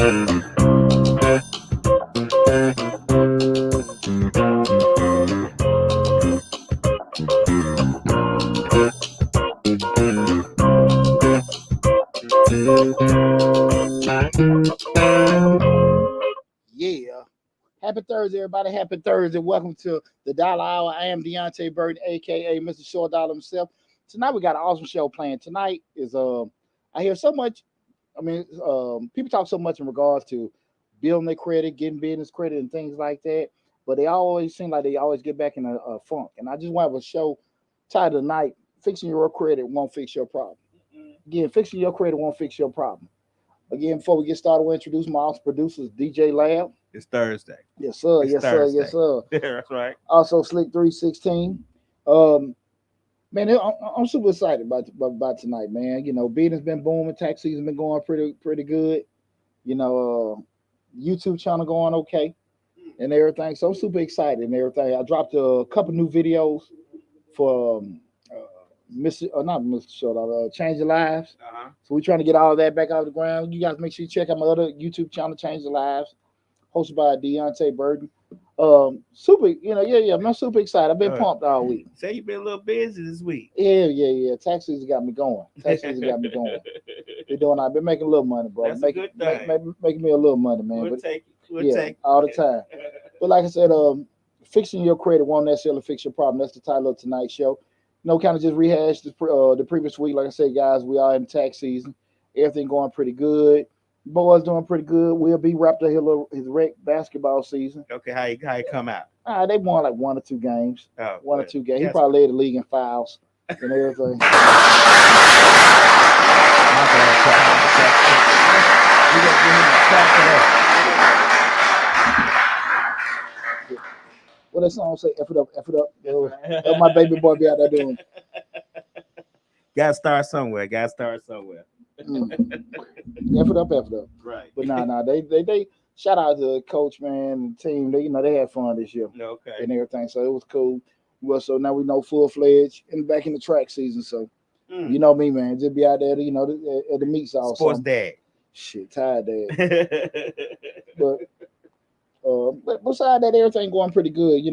Yeah. Happy Thursday, everybody. Happy Thursday. Welcome to the Dollar Hour. I am Deontay Burton, aka Mr. Short Dollar himself. Tonight we got an awesome show planned. Tonight is I hear so much. People talk so much in regards to building their credit, getting business credit, and things like that. But they always seem like they always get back in a funk. And I just want to have a show titled tonight, Fixing Your Credit Won't Fix Your Problem. Again, fixing your credit won't fix your problem. Again, before we get started, we'll introduce my awesome producers, DJ Lab. It's Thursday. Yes, sir. It's Yes, Thursday. sir. Yes, sir. That's right. Also, Slick 316. Man, I'm super excited about tonight, man. You know, business been booming, tax season been going pretty good. You know, YouTube channel going okay and everything. So I'm super excited and everything. I dropped a couple new videos for Change Your Lives. So we're trying to get all of that back out of the ground. You guys make sure you check out my other YouTube channel, Change Your Lives, hosted by Deontay Burton. Super, I'm super excited. I've been pumped all week. Say you've been a little busy this week. Yeah. Tax season got me going. They're doing. I've been making a little money, bro. That's a good thing. Making me a little money, man. We'll take it. All the time. But like I said, fixing your credit won't necessarily fix your problem. That's the title of tonight's show. Kind of just rehash the previous week. Like I said, guys, we are in tax season. Everything going pretty good. Boys doing pretty good. We'll be wrapped up his rec basketball season. Okay, how you come out? They won like 1 or 2 games. Oh, one or two games. He probably led the league in fouls and everything. What that song say? F it up. That's my baby boy be out there doing. Gotta start somewhere. F it up. Right. But nah. They shout out to the coach, man, and the team. They had fun this year. Okay. And everything. So it was cool. Well, so now we know full-fledged and back in the track season. So you know me, man. Just be out there, at the meets all sports dad. Shit, tired dad. But besides that, everything going pretty good.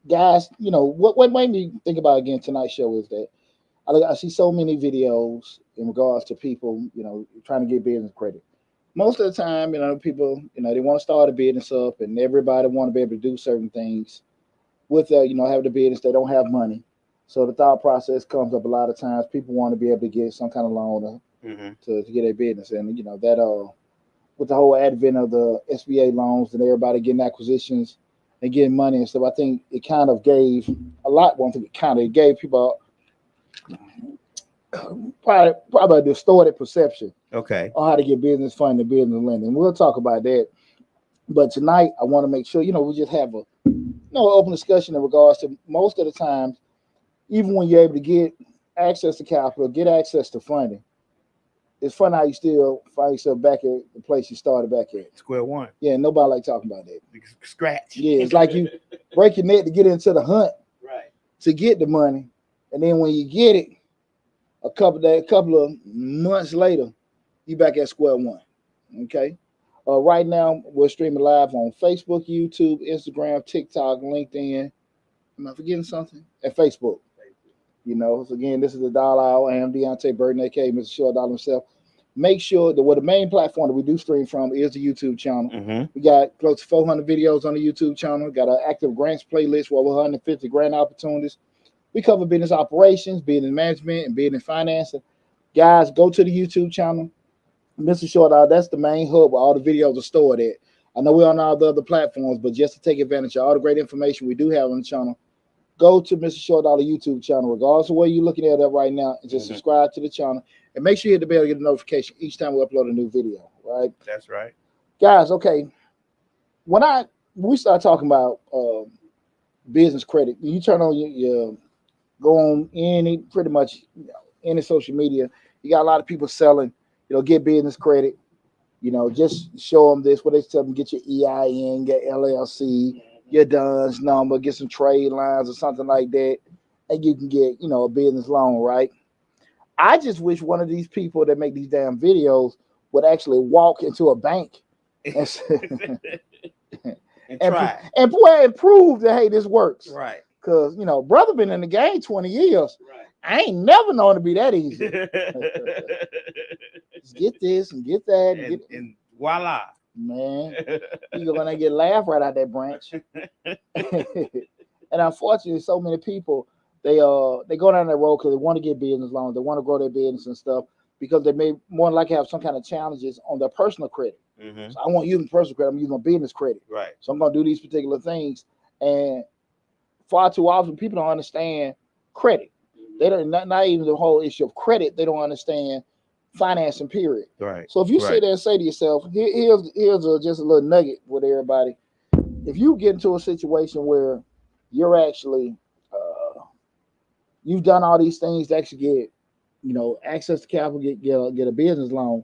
Guys, what made me think about again tonight's show is that I see so many videos in regards to people, trying to get business credit. Most of the time, people, they want to start a business up, and everybody want to be able to do certain things with, having the business. They don't have money, so the thought process comes up a lot of times. People want to be able to get some kind of loan to get a business, and that with the whole advent of the SBA loans and everybody getting acquisitions and getting money and stuff, I think it kind of gave a lot. It gave people probably a distorted perception on how to get business funding, business lending. We'll talk about that. But tonight, I want to make sure, we just have a open discussion in regards to most of the times, even when you're able to get access to capital, get access to funding, it's fun how you still find yourself back at the place you started back at. Square one. Yeah, nobody like talking about that. Scratch. Yeah, it's like you break your neck to get into the hunt, right? To get the money, and then when you get it, a couple of months later, you back at square one. Okay. Right now we're streaming live on Facebook, YouTube, Instagram, TikTok, LinkedIn. Am I forgetting something? At Facebook. So again, this is the Dollar Hour. I am Deontay Burton, aka Mr. Short Dollar himself. Make sure that the main platform that we do stream from is the YouTube channel. We got close to 400 videos on the YouTube channel. We got an active grants playlist with over 150 grant opportunities. We cover business operations, business management, and business financing. Guys, go to the YouTube channel. Mr. Short Dollar, that's the main hub where all the videos are stored at. I know we're on all the other platforms, but just to take advantage of all the great information we do have on the channel, go to Mr. Short Dollar YouTube channel, regardless of where you're looking at it right now, and just subscribe to the channel. And make sure you hit the bell to get a notification each time we upload a new video, right? That's right. Guys, okay. When we start talking about business credit, you turn on your go on any social media, you got a lot of people selling, get business credit, just show them this, what they tell them, get your EIN, get LLC, your DUNS number, get some trade lines or something like that, and you can get, a business loan, right? I just wish one of these people that make these damn videos would actually walk into a bank and and try. and prove that, hey, this works. Right. Because, brother been in the game 20 years. Right. I ain't never known to be that easy. Just get this and get that. And voila. Man, you're going to get laughed right out that branch. And unfortunately, so many people, they go down that road because they want to get business loans. They want to grow their business and stuff because they may more than likely have some kind of challenges on their personal credit. Mm-hmm. So I won't use my personal credit. I'm using my business credit. Right. So I'm going to do these particular things. And far too often, people don't understand credit. They don't, not even the whole issue of credit. They don't understand financing, period. Right. So if you sit there and say to yourself, here's just a little nugget with everybody. If you get into a situation where you're actually, you've done all these things to actually get, access to capital, get a business loan.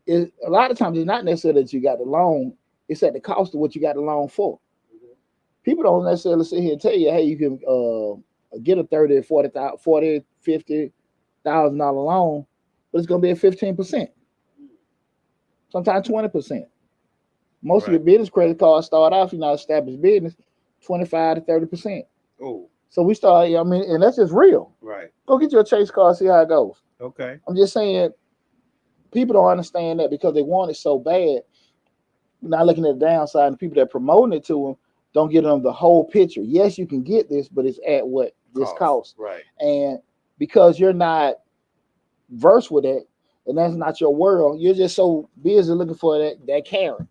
A lot of times it's not necessarily that you got the loan, it's at the cost of what you got the loan for. People don't necessarily sit here and tell you, hey, you can get a $30,000, $40,000, $50,000, $50,000 loan, but it's going to be at 15%, sometimes 20%. Most of your business credit cards start off, you're not established business, 25 to 30%. Oh. So we start, and that's just real. Right. Go get your Chase card, see how it goes. Okay. I'm just saying, people don't understand that because they want it so bad. Not looking at the downside, and people that are promoting it to them don't get them the whole picture. Yes, you can get this, but it's at what this costs. Right. And because you're not versed with it, and that's not your world, you're just so busy looking for that carrot.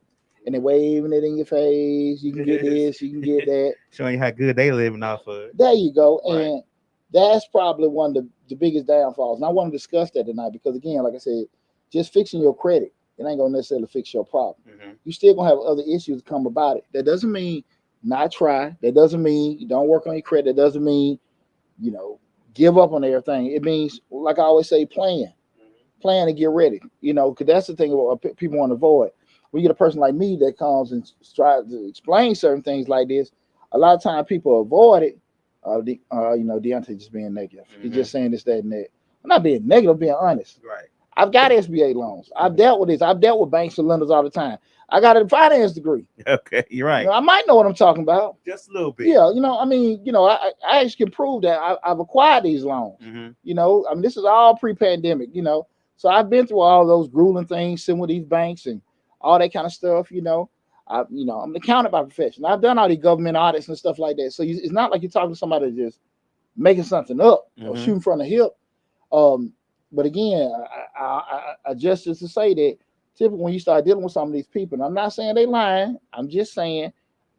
And they're waving it in your face. You can get this, you can get that. Showing you how good they living off of it. There you go. Right. And that's probably one of the biggest downfalls. And I want to discuss that tonight because, again, like I said, just fixing your credit, it ain't going to necessarily fix your problem. Mm-hmm. You still going to have other issues come about it. That doesn't mean not try. That doesn't mean you don't work on your credit. That doesn't mean, give up on everything. It means, like I always say, plan to get ready, because that's the thing about people want to avoid. When you get a person like me that comes and tries to explain certain things like this, a lot of times people avoid it. Deontay just being negative. Mm-hmm. He's just saying this, that, and that. I'm not being negative, I'm being honest. Right. I've got SBA loans. I've dealt with this. I've dealt with banks and lenders all the time. I got a finance degree. Okay, you're right. I might know what I'm talking about. Just a little bit. Yeah, I actually can prove that I've acquired these loans. Mm-hmm. This is all pre-pandemic, So I've been through all those grueling things, sitting with these banks and all that kind of stuff, I'm an accountant by profession. I've done all these government audits and stuff like that. So it's not like you're talking to somebody just making something up or shooting from the hip. But again, I just to say that typically when you start dealing with some of these people, and I'm not saying they lying, I'm just saying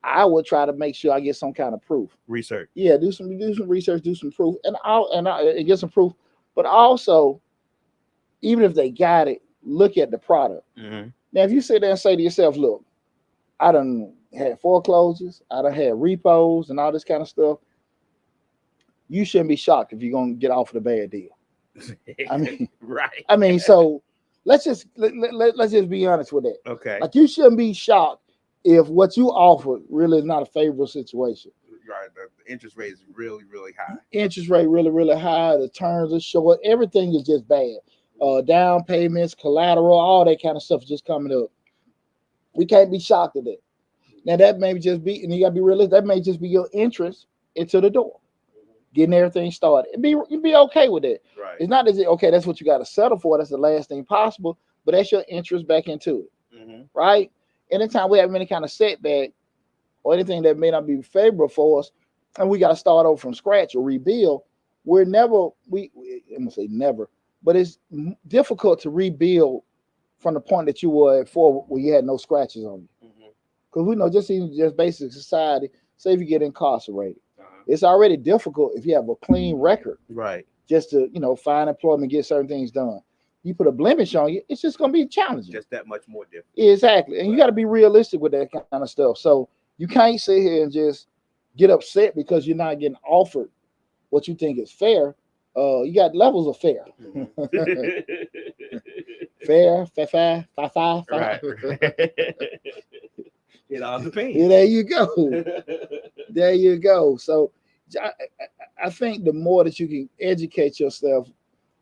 I would try to make sure I get some kind of proof. Research. Yeah, do some research, do some proof, and get some proof. But also, even if they got it, look at the product. Mm-hmm. Now, if you sit there and say to yourself, look, I done had foreclosures, I done had repos and all this kind of stuff, you shouldn't be shocked if you're going to get off of a bad deal. Right. So let's just be honest with that. Okay. Like, you shouldn't be shocked if what you offer really is not a favorable situation. Right. The interest rate is really, really high. Interest rate really, really high. The terms are short. Everything is just bad. Down payments, collateral, all that kind of stuff is just coming up. We can't be shocked at that. Now, that may just be, and you got to be realistic, that may just be your entrance into the door, getting everything started. You'd be okay with it. Right. It's not as if, okay, that's what you got to settle for. That's the last thing possible, but that's your interest back into it. Mm-hmm. Right? Anytime we have any kind of setback or anything that may not be favorable for us, and we got to start over from scratch or rebuild, I'm going to say never, but it's difficult to rebuild from the point that you were at before where you had no scratches on you. Because we know just basic society, say if you get incarcerated, it's already difficult if you have a clean record. Right. Just to, find employment, get certain things done. You put a blemish on you, it's just going to be challenging. Just that much more difficult. Exactly. And you got to be realistic with that kind of stuff. So you can't sit here and just get upset because you're not getting offered what you think is fair. You got levels of fair. Fair. Right. It all depends. Yeah, there you go. There you go. So I think the more that you can educate yourself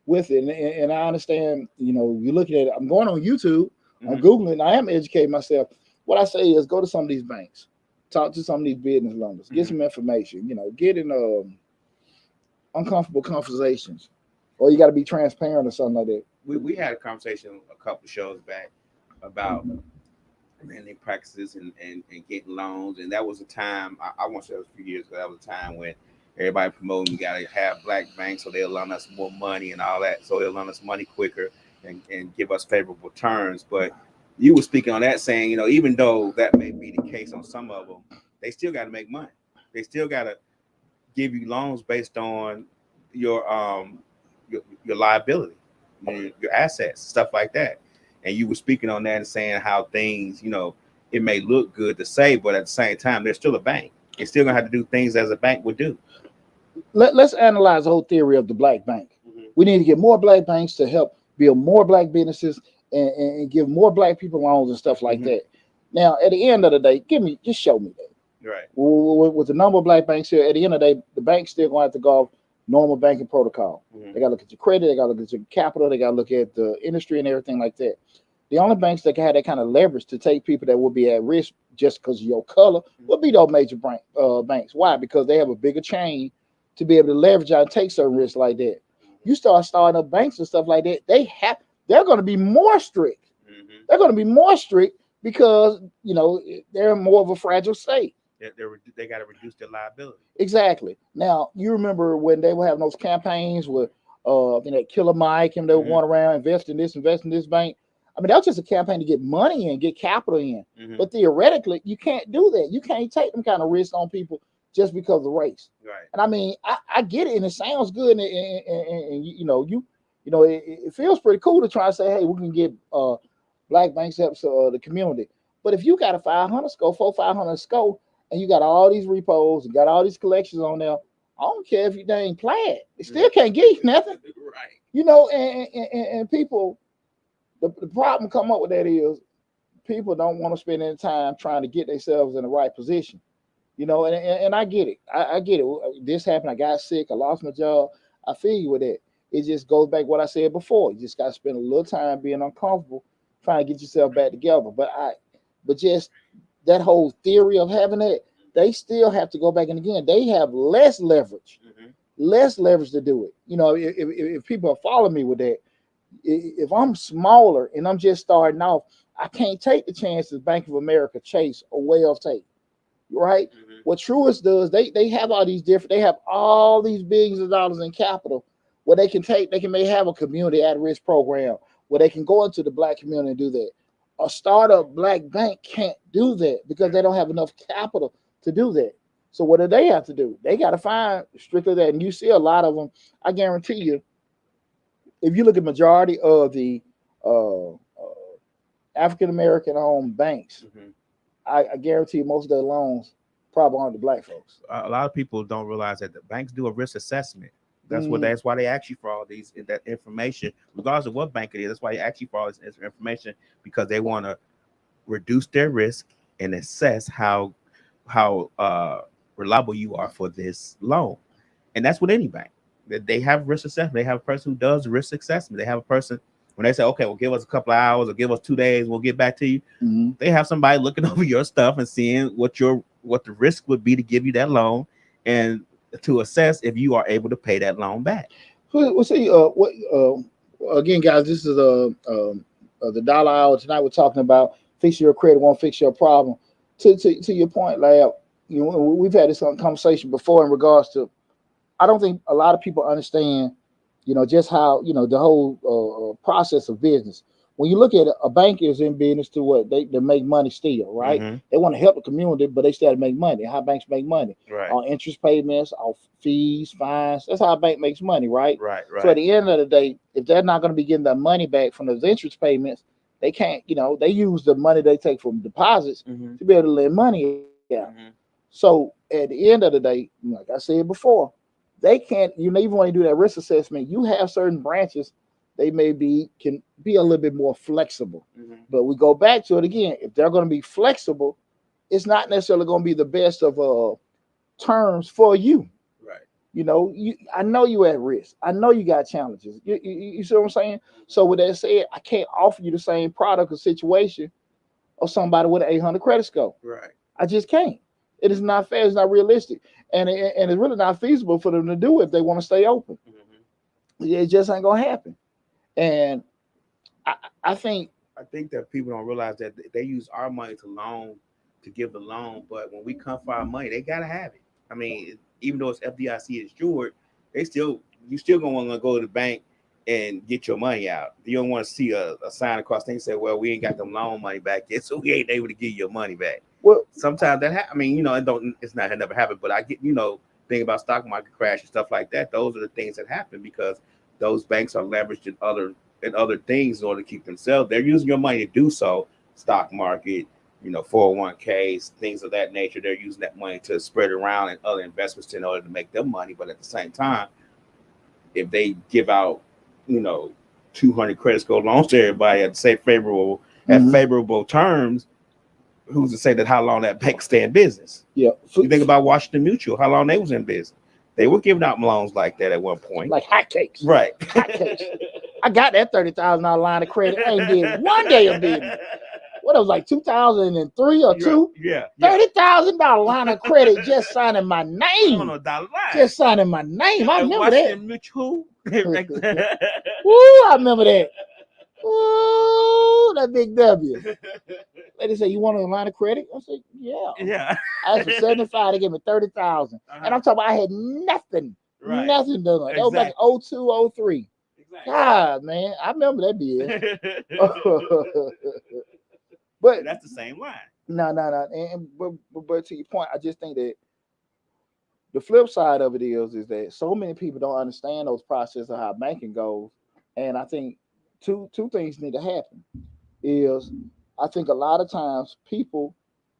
with it. And I understand, you're looking at it. I'm going on YouTube, I'm Mhm. Googling, I am educating myself. What I say is go to some of these banks, talk to some of these business lenders, get Mhm. some information, get in uncomfortable conversations, or you got to be transparent or something like that. We had a conversation a couple shows back about lending practices and getting loans, and that was a time I want to say it was a few years ago. That was a time when everybody promoting we got to have black banks so they'll loan us more money and all that, so they'll loan us money quicker and give us favorable terms. But you were speaking on that, saying even though that may be the case on some of them, they still got to make money. They still got to give you loans based on your your liability, your assets, stuff like that. And you were speaking on that and saying how things, it may look good to say, but at the same time, they're still a bank. It's still gonna have to do things as a bank would do. Let's analyze the whole theory of the black bank. Mm-hmm. We need to get more black banks to help build more black businesses and give more black people loans and stuff like Mm-hmm. that. Now, at the end of the day, just show me that. Right. With the number of black banks here, at the end of the day, the bank's still going to have to go off normal banking protocol. Mm-hmm. They got to look at your credit, they got to look at your capital, they got to look at the industry and everything like that. The only banks that can have that kind of leverage to take people that would be at risk just because of your color would be those major banks. Why? Because they have a bigger chain to be able to leverage out and take certain risks like that. You start starting up banks and stuff like that, they're going to be more strict. Mm-hmm. They're going to be more strict because they're more of a fragile state. They got to reduce their liability. Exactly. Now you remember when they were having those campaigns with Killer Mike and they were Mm-hmm. going around invest in this bank. I mean, that was just a campaign to get money in, get capital in. Mm-hmm. But theoretically, you can't do that. You can't take them kind of risks on people just because of race. Right. And I mean, I get it, and it sounds good, and it feels pretty cool to try to say, hey, we can get black banks help the community. But if you got a 500 score, 500 score, and you got all these repos and got all these collections on there, I don't care if you dang plaid, it still can't give you nothing. Right. And people, the problem come up with that is people don't want to spend any time trying to get themselves in the right position. And I get it. I get it. This happened. I got sick. I lost my job. I feel you with that. It just goes back to what I said before. You just got to spend a little time being uncomfortable, trying to get yourself back together. But just that whole theory of having that, they still have to go back. And again, they have less leverage, Mm-hmm. less leverage to do it. If people are following me with that, if I'm smaller and I'm just starting off, I can't take the chances Bank of America, Chase, or Wells take. Right? Mm-hmm. What Truist does, they have all these they have all these billions of dollars in capital where may have a community at risk program where they can go into the black community and do that. A startup black bank can't do that because they don't have enough capital to do that. So what do they have to do? They got to find strictly that. And you see a lot of them. I guarantee you, if you look at majority of the African American owned banks, Mm-hmm. I guarantee you most of their loans probably aren't to black folks. A lot of people don't realize that the banks do a risk assessment. Mhm. That's why they ask you for all that information, regardless of what bank it is. That's why they ask you for all this information because they want to reduce their risk and assess how reliable you are for this loan. And that's with any bank. They have risk assessment. They have a person who does risk assessment. They have a person when they say, okay, well, give us a couple of hours or give us 2 days, we'll get back to you. Mm-hmm. They have somebody looking over your stuff and seeing what the risk would be to give you that loan and to assess if you are able to pay that loan back. Well, see, again, guys, this is the dollar hour tonight. We're talking about fix your credit, won't fix your problem. To your point, Lab, we've had this conversation before in regards to. I don't think a lot of people understand, just how the whole process of business. When you look at it, a bank is in business to what they make money still, right? Mm-hmm. They want to help the community, but they still make money. How banks make money? Right. On interest payments, off fees, fines. That's how a bank makes money, right? Right. So at the end of the day, if they're not going to be getting their money back from those interest payments, they can't. They use the money they take from deposits Mm-hmm. to be able to lend money out. Mm-hmm. So at the end of the day, like I said before, they can't, even when you do that risk assessment, you have certain branches, they can be a little bit more flexible. Mm-hmm. But we go back to it again. If they're going to be flexible, it's not necessarily going to be the best of terms for you. Right. I know you at risk. I know you got challenges. You see what I'm saying? So with that said, I can't offer you the same product or situation of somebody with an 800 credit score. Right. I just can't. It is not fair. It's not realistic, and it's really not feasible for them to do if they want to stay open. It just ain't gonna happen. And I, I think I think that people don't realize that they use our money to give the loan, but when we come for our money, they gotta have it. I mean, even though it's FDIC insured, you still gonna want to go to the bank and get your money out. You don't want to see a sign across things say, "Well, we ain't got them loan money back yet, so we ain't able to give you your money back." well, Sometimes that I mean, it never happened, but I get think about stock market crash and stuff like that. Those are the things that happen because those banks are leveraged in other things in order to keep themselves. They're using your money to do so. Stock market, 401ks, things of that nature. They're using that money to spread around and other investments in order to make them money. But at the same time, if they give out, 200 credit score loans to everybody at favorable terms, who's to say that how long that bank stay in business? Yeah. You think about Washington Mutual, how long they was in business. They were giving out loans like that at one point. Like hotcakes. Right. Hotcakes. I got that $30,000 line of credit. I ain't did one day of business. What it was like 2003 or two? Yeah. $30,000 line of credit just signing my name. On a dollar line. Just signing my name. I remember that. Mutual. Woo, I remember that. Ooh, that big W. Lady said, "You want a line of credit?" I said, "Yeah." Yeah. I asked for 75. They gave me 30,000, and I'm talking about I had nothing, nothing done. That was like 02, 03. Exactly. God, man, I remember that BS. But that's the same line. No. But to your point, I just think that the flip side of it is that so many people don't understand those processes of how banking goes, and I think two things need to happen. Is I think a lot of times people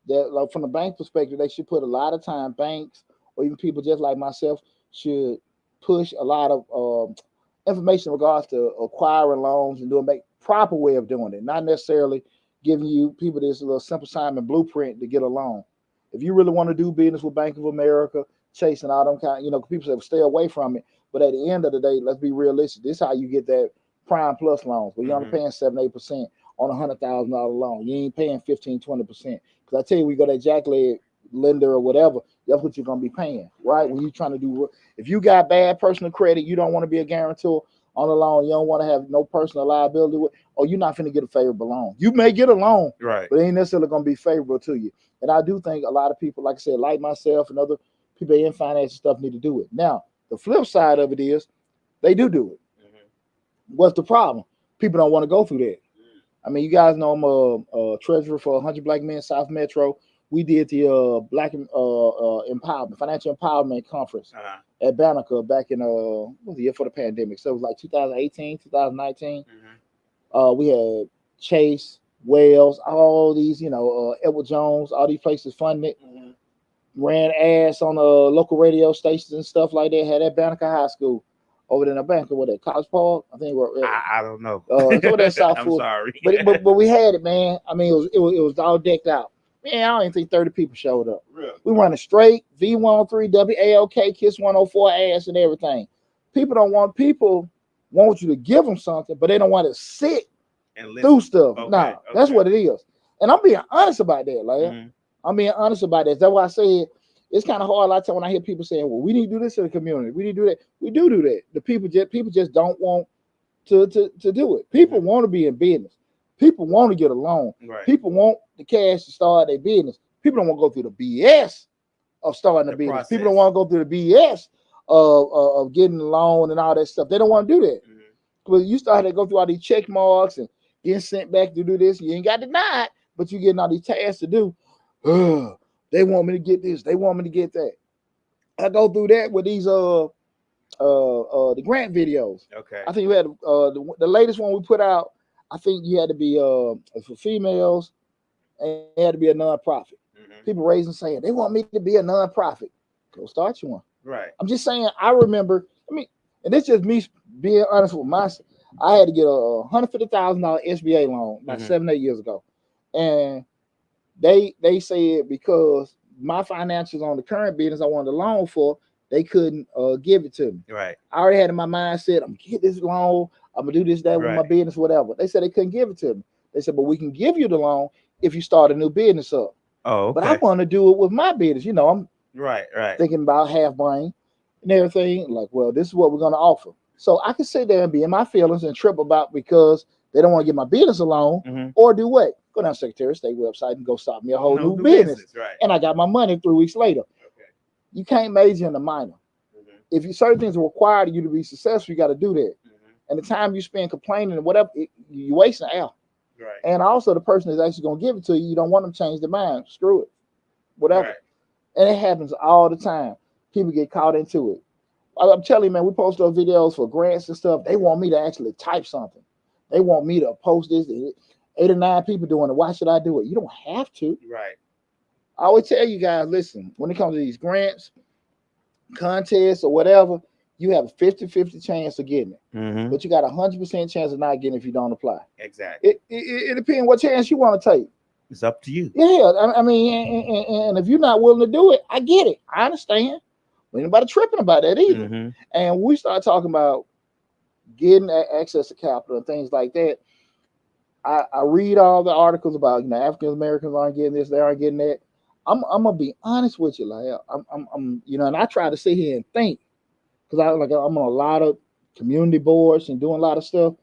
that like from the bank perspective, they should put a lot of time banks or even people just like myself should push a lot of information in regards to acquiring loans and doing make proper way of doing it, not necessarily giving you people this little simple Simon blueprint to get a loan. If you really want to do business with Bank of America, Chase, and all them kind, people say stay away from it. But at the end of the day, let's be realistic. This is how you get that prime plus loans, where you're only paying 7-8% on $100,000 loan. You ain't paying 15-20%. Because I tell you, we got that jack leg lender or whatever, that's what you're gonna be paying, right? When you're trying to do, if you got bad personal credit, you don't want to be a guarantor on a loan. You don't want to have no personal liability with, or you're not going to get a favorable loan. You may get a loan, right, but it ain't necessarily going to be favorable to you. And I do think a lot of people, like I said, like myself and other people in finance and stuff, need to do it. Now, the flip side of it is they do it. What's the problem? People don't want to go through that. I mean, you guys know I'm a treasurer for 100 Black Men South Metro. We did the Black Empowerment, Financial Empowerment Conference at Banneker back in what was the year for the pandemic? So it was like 2018, 2019. We had Chase, Wells, all these, Edward Jones, all these places funded. Ran ads on local radio stations and stuff like that. Had at Banneker High School. Over there in Banneker, what at College Park? I think I don't know. It's over there in South I'm Florida. sorry. but we had it, man. I mean, it was all decked out. Man, I don't even think 30 people showed up. Really? We running straight V103, WALK, Kiss 104 ass and everything. People want you to give them something, but they don't want to sit and through stuff. Okay, that's what it is. And I'm being honest about that, like I'm being honest about that. That's why I said it's kind of hard a lot of time when I hear people saying, "Well, we need to do this in the community. We need to do that." We do that. The people just don't want to do it. People want to be in business. People want to get a loan. Right. People want the cash to start their business. People don't want to go through the BS of starting a business. Process. People don't want to go through the BS of getting a loan and all that stuff. They don't want to do that. Because you start to go through all these check marks and getting sent back to do this. You ain't got denied, but you're getting all these tasks to do. They want me to get this. They want me to get that. I go through that with these the grant videos. Okay. I think we had the latest one we put out. I think you had to be for females, and it had to be a nonprofit. People raising saying they want me to be a nonprofit. Go start you one. Right. I'm just saying. I remember. And it's just me being honest with myself. I had to get a $150,000 SBA loan about 7-8 years ago, and they said because my financials on the current business I wanted a loan for, they couldn't give it to me. Right. I already had in my mindset, I'm gonna get this loan, I'm gonna do this, that with my Right. business, whatever. They said they couldn't give it to me. They said, but we can give you the loan if you start a new business up. Oh, But I okay. want to do it with my business. I'm Right. Right. thinking about half brain and everything. Like, well, this is what we're gonna offer. So I can sit there and be in my feelings and trip about because they don't want to get my business a loan, Mm-hmm. or do what? Go down to Secretary of State website and go start me a whole No new business. Right. And I got my money 3 weeks later. Okay. You can't major in the minor. Mm-hmm. If you certain things are required of you to be successful, you got to do that. Mm-hmm. And the time you spend complaining and whatever, you wasting out. Right. And also the person that's actually going to give it to you, you don't want them to change their mind. Screw it. Whatever. Right. And it happens all the time. People get caught into it. I'm telling you, man, we post those videos for grants and stuff. They want me to actually type something. They want me to post this. 8 or 9 people doing it. Why should I do it? You don't have to. Right. I always tell you guys, listen, when it comes to these grants, contests, or whatever, you have a 50-50 chance of getting it. Mm-hmm. But you got a 100% chance of not getting it if you don't apply. Exactly. It depends what chance you want to take. It's up to you. Yeah, I mean, and if you're not willing to do it, I get it. I understand. Ain't nobody tripping about that either. Mm-hmm. And we start talking about getting access to capital and things like that. I read all the articles about African Americans aren't getting this, they aren't getting that. I'm gonna be honest with you, like I'm and I try to sit here and think because I'm on a lot of community boards and doing a lot of stuff.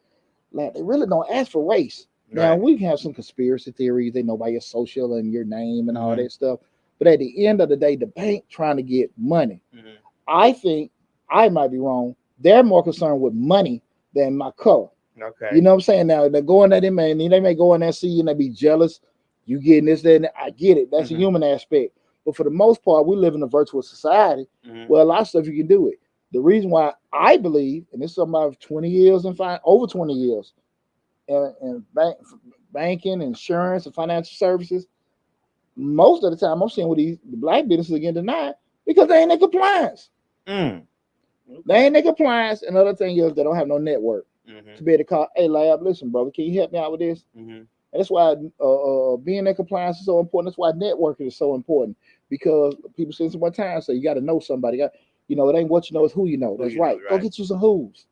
Like they really don't ask for race. Now Right. we can have some conspiracy theories. They know by your social and your name and all Mhm. that stuff. But at the end of the day, the bank trying to get money. Mhm. I think I might be wrong. They're more concerned with money than my color. Okay. You know what I'm saying? Now they're going at him, and they may go in there and see you and they be jealous. You getting this, that, and that. I get it. That's a Mhm. human aspect. But for the most part, we live in a virtual society. Mhm. Well, a lot of stuff you can do it. The reason why I believe, and this is something about 20 years and over 20 years, and banking, insurance, and financial services, most of the time I'm seeing with the black businesses getting denied because they ain't in compliance. Mm. They ain't in compliance. Another thing is they don't have no network Mhm. to be able to call, hey, lab, listen, brother, can you help me out with this? Mhm. And that's why being in compliance is so important. That's why networking is so important because people say one time say you got to know somebody. It ain't what you know, it's who you know. Who That's you know, right. Go right. get you some who's.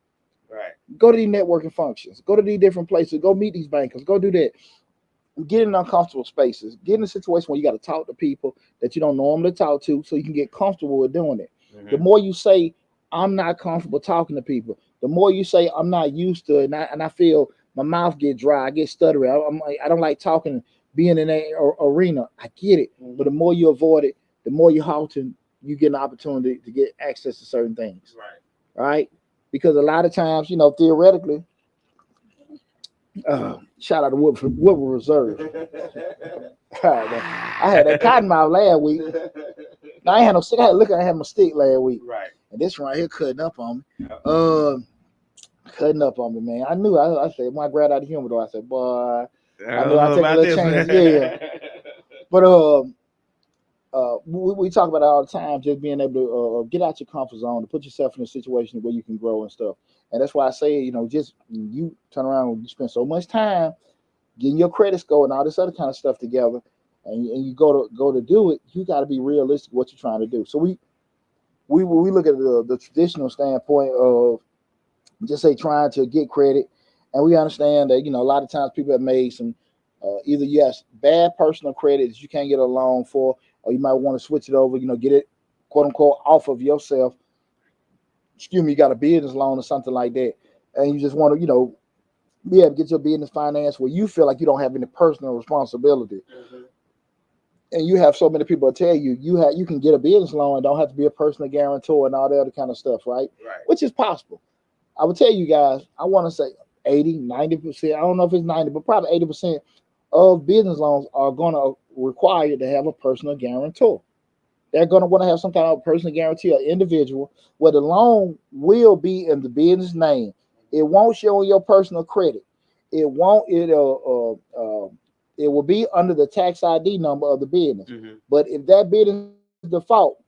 Right. Go to these networking functions. Go to these different places. Go meet these bankers. Go do that. Get in uncomfortable spaces. Get in a situation where you got to talk to people that you don't normally talk to so you can get comfortable with doing it. Mhm. The more you say, I'm not comfortable talking to people, the more you say, I'm not used to it, and I feel my mouth get dry, I get stuttery. I don't like talking, being in that arena. I get it. Mhm. But the more you avoid it, the more you halting, you get an opportunity to get access to certain things. Right. Right? Because a lot of times, theoretically, shout out to Woodward Reserve. I had that cotton mouth last week. Now, I ain't had no stick. I had my stick last week. Right. And this one right here cutting up on me. Yep. Cutting up on me, man. I knew. I said, when I grabbed out the humidor, I said, boy, I knew I'd take a little chance. Yeah. But we talk about it all the time, just being able to get out your comfort zone, to put yourself in a situation where you can grow and stuff. And that's why I say, just you turn around and you spend so much time getting your credit score and all this other kind of stuff together, and you go to do it, you got to be realistic what you're trying to do. So we look at the traditional standpoint of just say trying to get credit, and we understand that a lot of times people have made some either bad personal credit that you can't get a loan for, or you might want to switch it over, get it quote unquote off of yourself. Excuse me, you got a business loan or something like that, and you just want to be able to get your business finance where you feel like you don't have any personal responsibility. Mhm. And you have so many people tell you you can get a business loan and don't have to be a personal guarantor and all that other kind of stuff, right? Right. Which is possible. I would tell you guys, I want to say 80, 90%, I don't know if it's 90, but probably 80% of business loans are going to require you to have a personal guarantor. They're going to want to have some kind of personal guarantee or individual where the loan will be in the business name. It won't show your personal credit. It won't. It will be under the tax ID number of the business. Mm-hmm. But if that business default,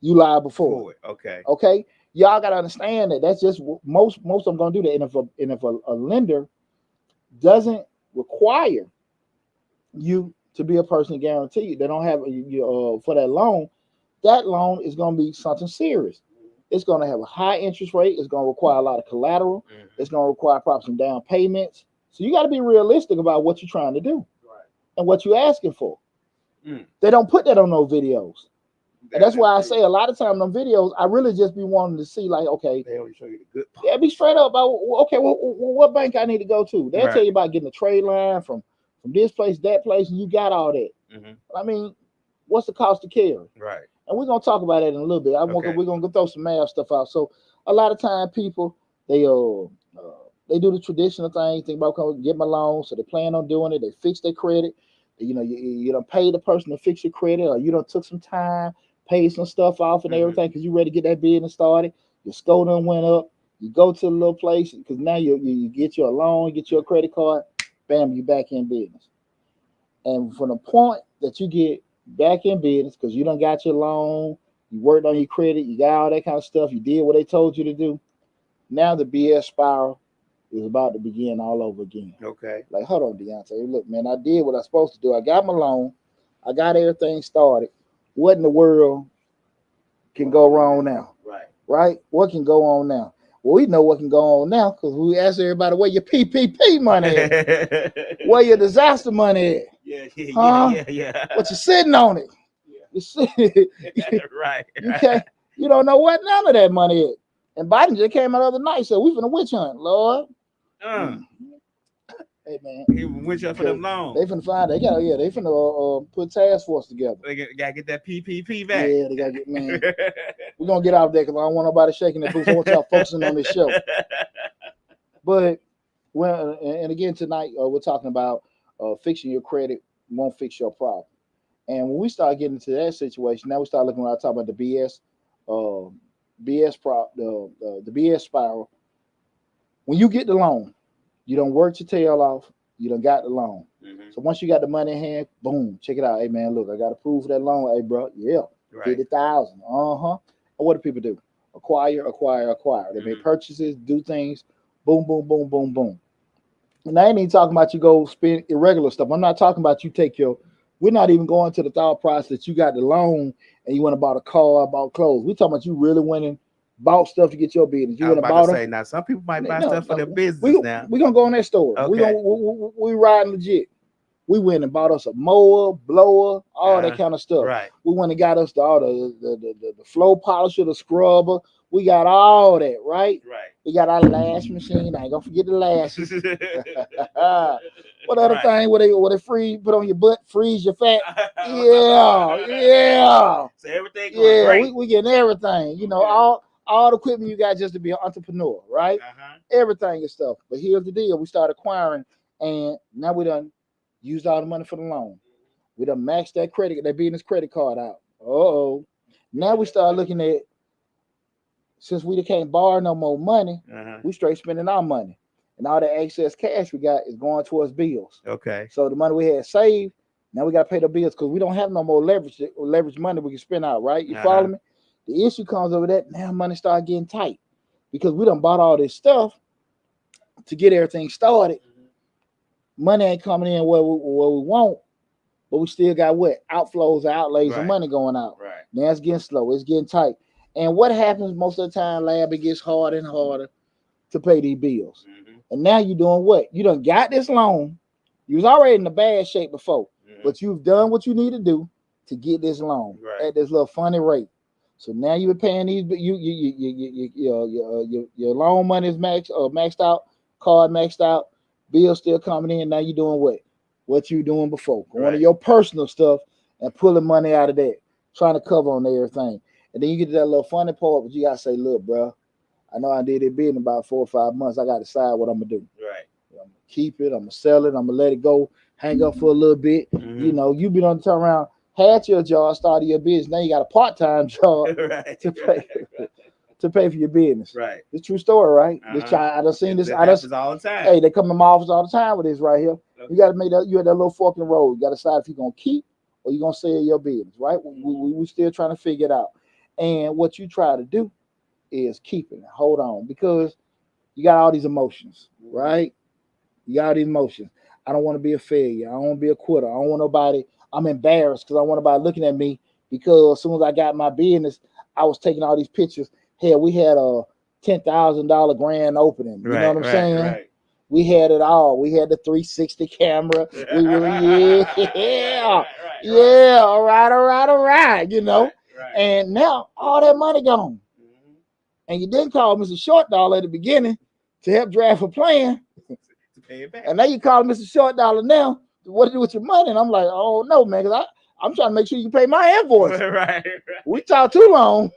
you liable for it. Okay. Okay. Y'all got to understand that that's just most of them going to do that. And if a lender doesn't require you to be a personal guarantee, they don't have for that loan, that loan is going to be something serious. It's going to have a high interest rate. It's going to require a lot of collateral. It's going to require probably some down payments. So you got to be realistic about what you're trying to do and what you're asking for. They don't put that on those videos. And that's why I say a lot of times on videos, I really just be wanting to see, like, okay, they only show you the good part. Yeah, be straight up about, okay, what bank I need to go to. They'll tell you about getting a trade line from this place, that place, and you got all that. I mean, what's the cost to carry? Right. And we're gonna talk about that in a little bit. We're gonna throw some math stuff out. So a lot of time people they do the traditional thing, think about get my loan, so they plan on doing it. They fix their credit. You don't pay the person to fix your credit, or you don't took some time, paid some stuff off and everything because you ready to get that business started. Your score done went up. You go to a little place because now you get your loan, get your credit card, bam, you back in business. And from the point that you get back in business because you done got your loan, you worked on your credit, you got all that kind of stuff, you did what they told you to do. Now the BS spiral is about to begin all over again. Okay. Like, hold on, Deontay. Look, man, I did what I was supposed to do. I got my loan. I got everything started. What in the world can go wrong now? Right? What can go on now? Well, we know what can go on now because we ask everybody where your PPP money at, where your disaster money at. Yeah. But you're sitting on it. Yeah. Right. You can't. You don't know what none of that money is. And Biden just came out the other night, so we finna witch hunt, Lord. Hey man, he went up for them loans. They finna find. They finna put task force together. They gotta get that PPP back. Yeah, they gotta get, man. We're gonna get out of there because I don't want nobody shaking their boots. I want y'all focusing on this show. But and again tonight we're talking about fixing your credit won't fix your problem. And when we start getting into that situation, now we start looking around talking about the BS spiral. When you get the loan, you don't work your tail off. You done got the loan. So once you got the money in hand, boom, check it out. Hey man, look, I got to prove for that loan. Hey bro, yeah, 50,000. And what do people do? Acquire. They make purchases, do things. Boom, boom, boom, boom, boom. And I ain't even talking about you go spend irregular stuff. I'm not talking about you take your. We're not even going to the thought process that you got the loan and you went and bought a car, bought clothes. We're talking about you really went and bought stuff to get your business. You went and bought them. Now some people might buy stuff for their business. We're gonna go on that story. Okay. We riding legit. We went and bought us a mower, blower, all that kind of stuff. Right. We went and got us all the flow polisher, the scrubber. We got all that, right? Right. We got our lash machine. I ain't gonna forget the lashes. What other thing? What they freeze? Put on your butt, freeze your fat. Yeah. So everything going great. We getting everything. You know, all the equipment you got just to be an entrepreneur, right? Everything and stuff. But here's the deal: we started acquiring, and now we done used all the money for the loan. We done maxed that business credit card out. Now we start looking at, since we can't borrow no more money, we straight spending our money. And all the excess cash we got is going towards bills. Okay. So the money we had saved, now we got to pay the bills because we don't have no more leverage money we can spend out, right? You follow me? The issue comes over that now money start getting tight because we done bought all this stuff to get everything started. Money ain't coming in where we want, but we still got what? Outflows, outlays, and money going out. Right. Now it's getting slow. It's getting tight. And what happens most of the time, Lab, it gets harder and harder to pay these bills. And now you're doing what? You done got this loan. You was already in a bad shape before, but you've done what you need to do to get this loan at this little funny rate. So now you're paying these. Your loan money is maxed out, card maxed out, bills still coming in. Now you're doing what? What you doing before? Going to your personal stuff and pulling money out of that, trying to cover on everything. And then you get to that little funny part, but you gotta say, look, bro, I know I did it big in about 4 or 5 months. I gotta decide what I'm gonna do. Right. I'm gonna keep it, I'm gonna sell it, I'm gonna let it go, hang up for a little bit. You know, you been on the turn around, had your job, started your business. Now you got a part-time job to pay for your business. Right. It's a true story, right? I done seen this. It happens all the time. Hey, they come to my office all the time with this right here. Okay. You gotta make that. You at that little fork in the road. You gotta decide if you're gonna keep or you're gonna sell your business, right? We still trying to figure it out. And what you try to do is keep it. Hold on, because you got all these emotions, right? You got all these emotions. I don't want to be a failure. I don't want to be a quitter. I don't want nobody. I'm embarrassed because I want nobody looking at me because as soon as I got my business, I was taking all these pictures. Hell, we had a $10,000 grand opening. You know what I'm saying? We had it all. We had the 360 camera. We really, yeah. All right. You know, and now all that money gone. And you didn't call Mr. Short Dollar at the beginning to help draft a plan. To pay it back. And now you call Mr. Short Dollar now. What to do with your money? And I'm like, oh no, man, because I'm trying to make sure you pay my invoice. Right. We talked too long.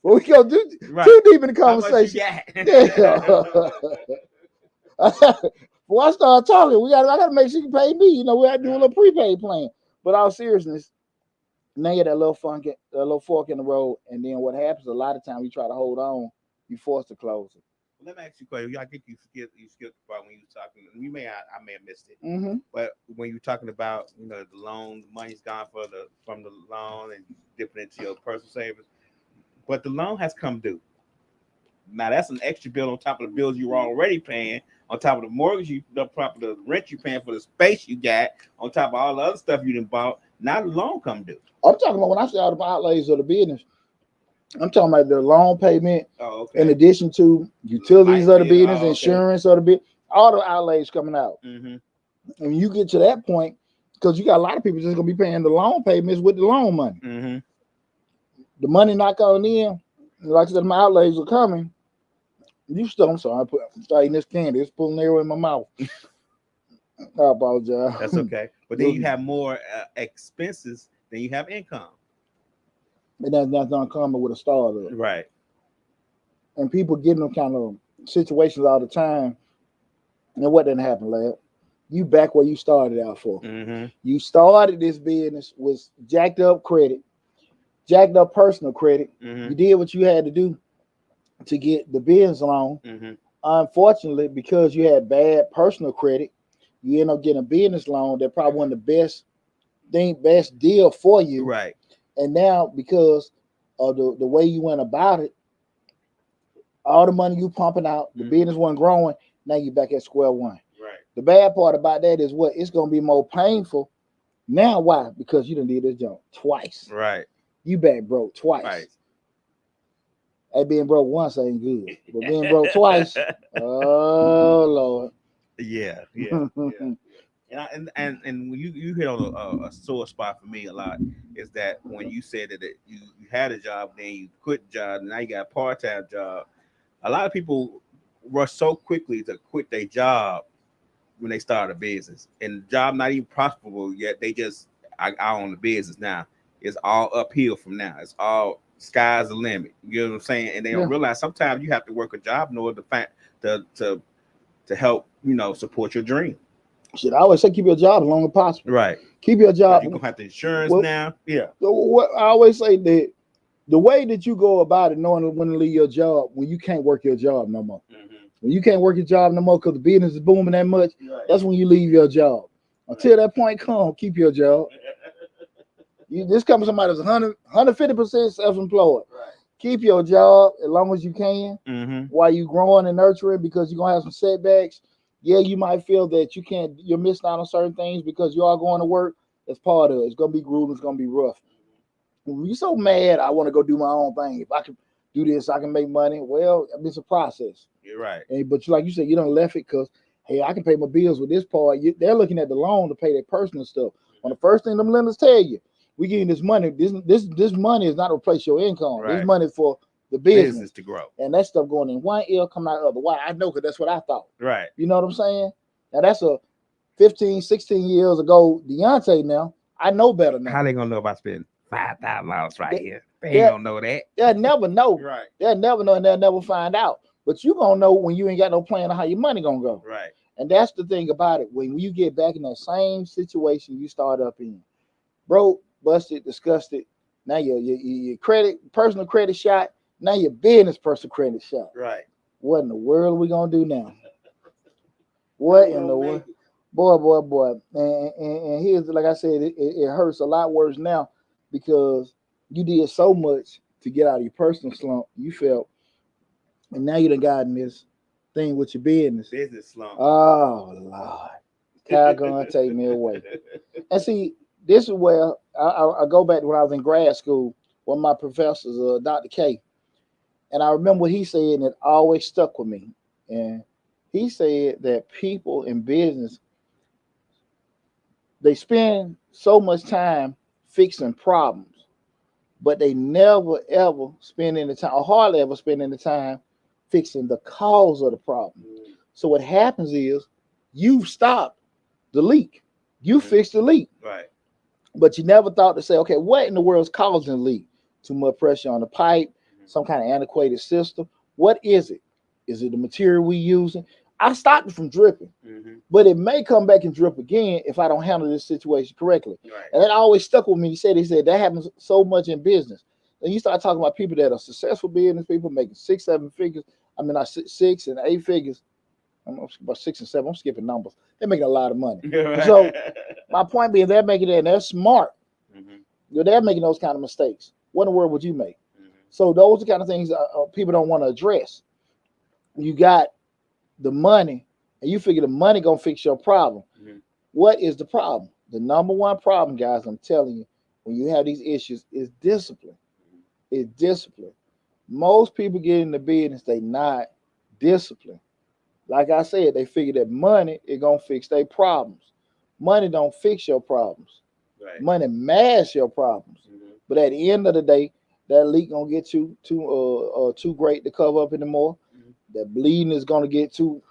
Well, we go too deep in the conversation. Before I start talking, I gotta make sure you pay me. You know, we had to do a little prepaid plan. But all seriousness, now you get that little fork in the road, and then what happens a lot of times you try to hold on, you forced to close it. Let me ask you a question. I think you skipped the part when you were talking. I may have missed it. Mm-hmm. But when you're talking about, the loan, the money's gone from the loan and dipping into your personal savings, but the loan has come due. Now that's an extra bill on top of the bills you were already paying, on top of the mortgage, the rent you're paying for the space you got, on top of all the other stuff you done bought. Now the loan come due. I'm talking about when I say all the outlays of the business. I'm talking about the loan payment, in addition to utilities of the business, insurance of the business, all the outlays coming out. Mm-hmm. And when you get to that point, because you got a lot of people just going to be paying the loan payments with the loan money. Mm-hmm. The money not coming in, like I said, my outlays are coming. I'm sorry, I'm eating this candy. It's pulling air in my mouth. I apologize. That's okay. But then you have more expenses than you have income. And that's not coming with a start of it. Right. And people get in them kind of situations all the time. And what didn't happen, lad? You back where you started out for. Mm-hmm. You started this business with jacked up credit, jacked up personal credit. Mm-hmm. You did what you had to do to get the business loan. Mm-hmm. Unfortunately, because you had bad personal credit, you end up getting a business loan that probably wasn't the best deal for you. Right. And now, because of the way you went about it, all the money you pumping out, the business wasn't growing. Now you're back at square one. Right. The bad part about that is what? It's going to be more painful. Now, why? Because you done did this jump twice. Right. You back broke twice. Right. Hey, being broke once ain't good. But being broke twice, oh, Lord. Yeah. And when you hit on a sore spot for me a lot is that when you said that you had a job, then you quit the job, and now you got a part-time job. A lot of people rush so quickly to quit their job when they start a business, and the job not even profitable yet. They just I own the business now. It's all uphill from now. It's all sky's the limit. You know what I'm saying? And they don't realize sometimes you have to work a job in order to help support your dream. Shit, I always say keep your job as long as possible. Right. Keep your job. You're gonna have the insurance now. Yeah. What I always say that the way that you go about it, knowing when to leave your job, when you can't work your job no more. Mm-hmm. When you can't work your job no more because the business is booming that much, that's when you leave your job. Until that point come, keep your job. This comes from somebody that's 150% self-employed. Right. Keep your job as long as you can while you growing and nurturing, because you're gonna have some setbacks. Yeah, you might feel that you're missing out on certain things because you are going to work. That's part of it. It's gonna be grueling, it's gonna be rough. When you're so mad, I want to go do my own thing. If I can do this, I can make money. Well, it's a process. You're right. But like you said, you don't left it because, hey, I can pay my bills with this part. They're looking at the loan to pay their personal stuff. On the first thing them lenders tell you, we give you this money. This money is not to replace your income. Right. This money is for the business to grow. And that stuff going in one ear, coming out the other. Why? I know, because that's what I thought. Right. You know what I'm saying? Now that's a 15, 16 years ago Deontay now. I know better now. How they gonna know if I spend $5,000 here? They don't know that. They'll never know. Right. They'll never know, and they'll never find out. But you gonna know when you ain't got no plan on how your money gonna go. Right. And that's the thing about it. When you get back in that same situation you started up in, broke, busted, disgusted. Now your personal credit shot. Now your business personal credit shot. Right. What in the world are we gonna do now? What in the world? Boy. And here's, like I said, it hurts a lot worse now because you did so much to get out of your personal slump. You felt, and now you done gotten this thing with your business. Business slump. Oh Lord, Kyle gonna take me away. And see, this is where I go back to when I was in grad school. One of my professors, Dr. K, and I remember what he said, and it always stuck with me. And he said that people in business, they spend so much time fixing problems, but they never ever spend any time, or hardly ever spend any time fixing the cause of the problem. So what happens is you stop the leak, you fix the leak, Right. but you never thought to say, okay, what in the world is causing the leak? Too much pressure on the pipe, some kind of antiquated system. What is it? Is it the material we using? I stopped it from dripping, but it may come back and drip again if I don't handle this situation correctly. Right. And that always stuck with me. He said that happens so much in business. And you start talking about people that are successful business people making 6, 7 figures. I mean, 6 and 8 figures. I'm about 6 and 7. I'm skipping numbers. They're making a lot of money. So my point being, they're making it, and they're smart. They're making those kind of mistakes. What in the world would you make? So those are the kind of things people don't want to address. You got the money, and you figure the money gonna fix your problem. What is the problem? The number one problem, guys, I'm telling you, when you have these issues, is discipline. It's discipline. Most people get into business, they not disciplined. Like I said, they figure that money is gonna fix their problems. Money don't fix your problems. Right. Money masks your problems. But at the end of the day, that leak gonna get too great to cover up anymore. That bleeding is gonna get too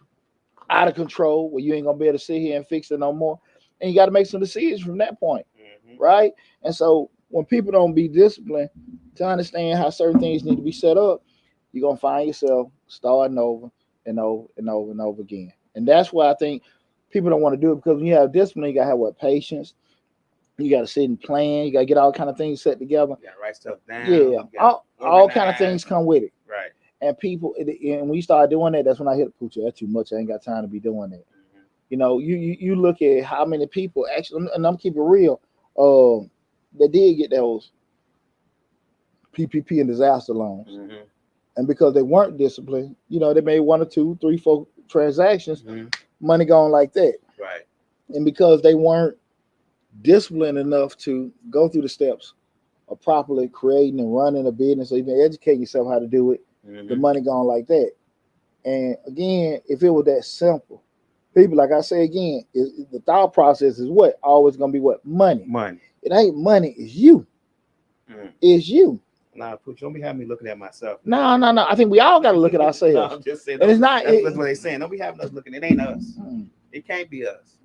out of control where you ain't gonna be able to sit here and fix it no more. And you got to make some decisions from that point, right? And so when people don't be disciplined to understand how certain things need to be set up, you're gonna find yourself starting over and over and over and over again. And that's why I think people don't want to do it, because when you have discipline, you gotta have patience. You got to sit and plan. You got to get all kind of things set together. You got to write stuff down. Yeah, all kind of things come with it. Right. And people, and when you start doing that, that's when I hit the pooch. That's too much. I ain't got time to be doing that. You know, you look at how many people actually, and I'm keeping it real, that did get those PPP and disaster loans, and because they weren't disciplined, you know, they made 1 or 2, 3, 4 transactions, money gone like that. Right. And because they weren't disciplined enough to go through the steps of properly creating and running a business, or even educating yourself how to do it, the money gone like that. And again, if it was that simple, people, like I say again, the thought process is what? Always gonna be what? Money. Money. It ain't money, it's you. It's you. Nah, Pooch, don't be having me looking at myself. No. I think we all gotta look at ourselves. No, I'm just saying, and it's not that's what they're saying. Don't be having us looking. It ain't us. It can't be us.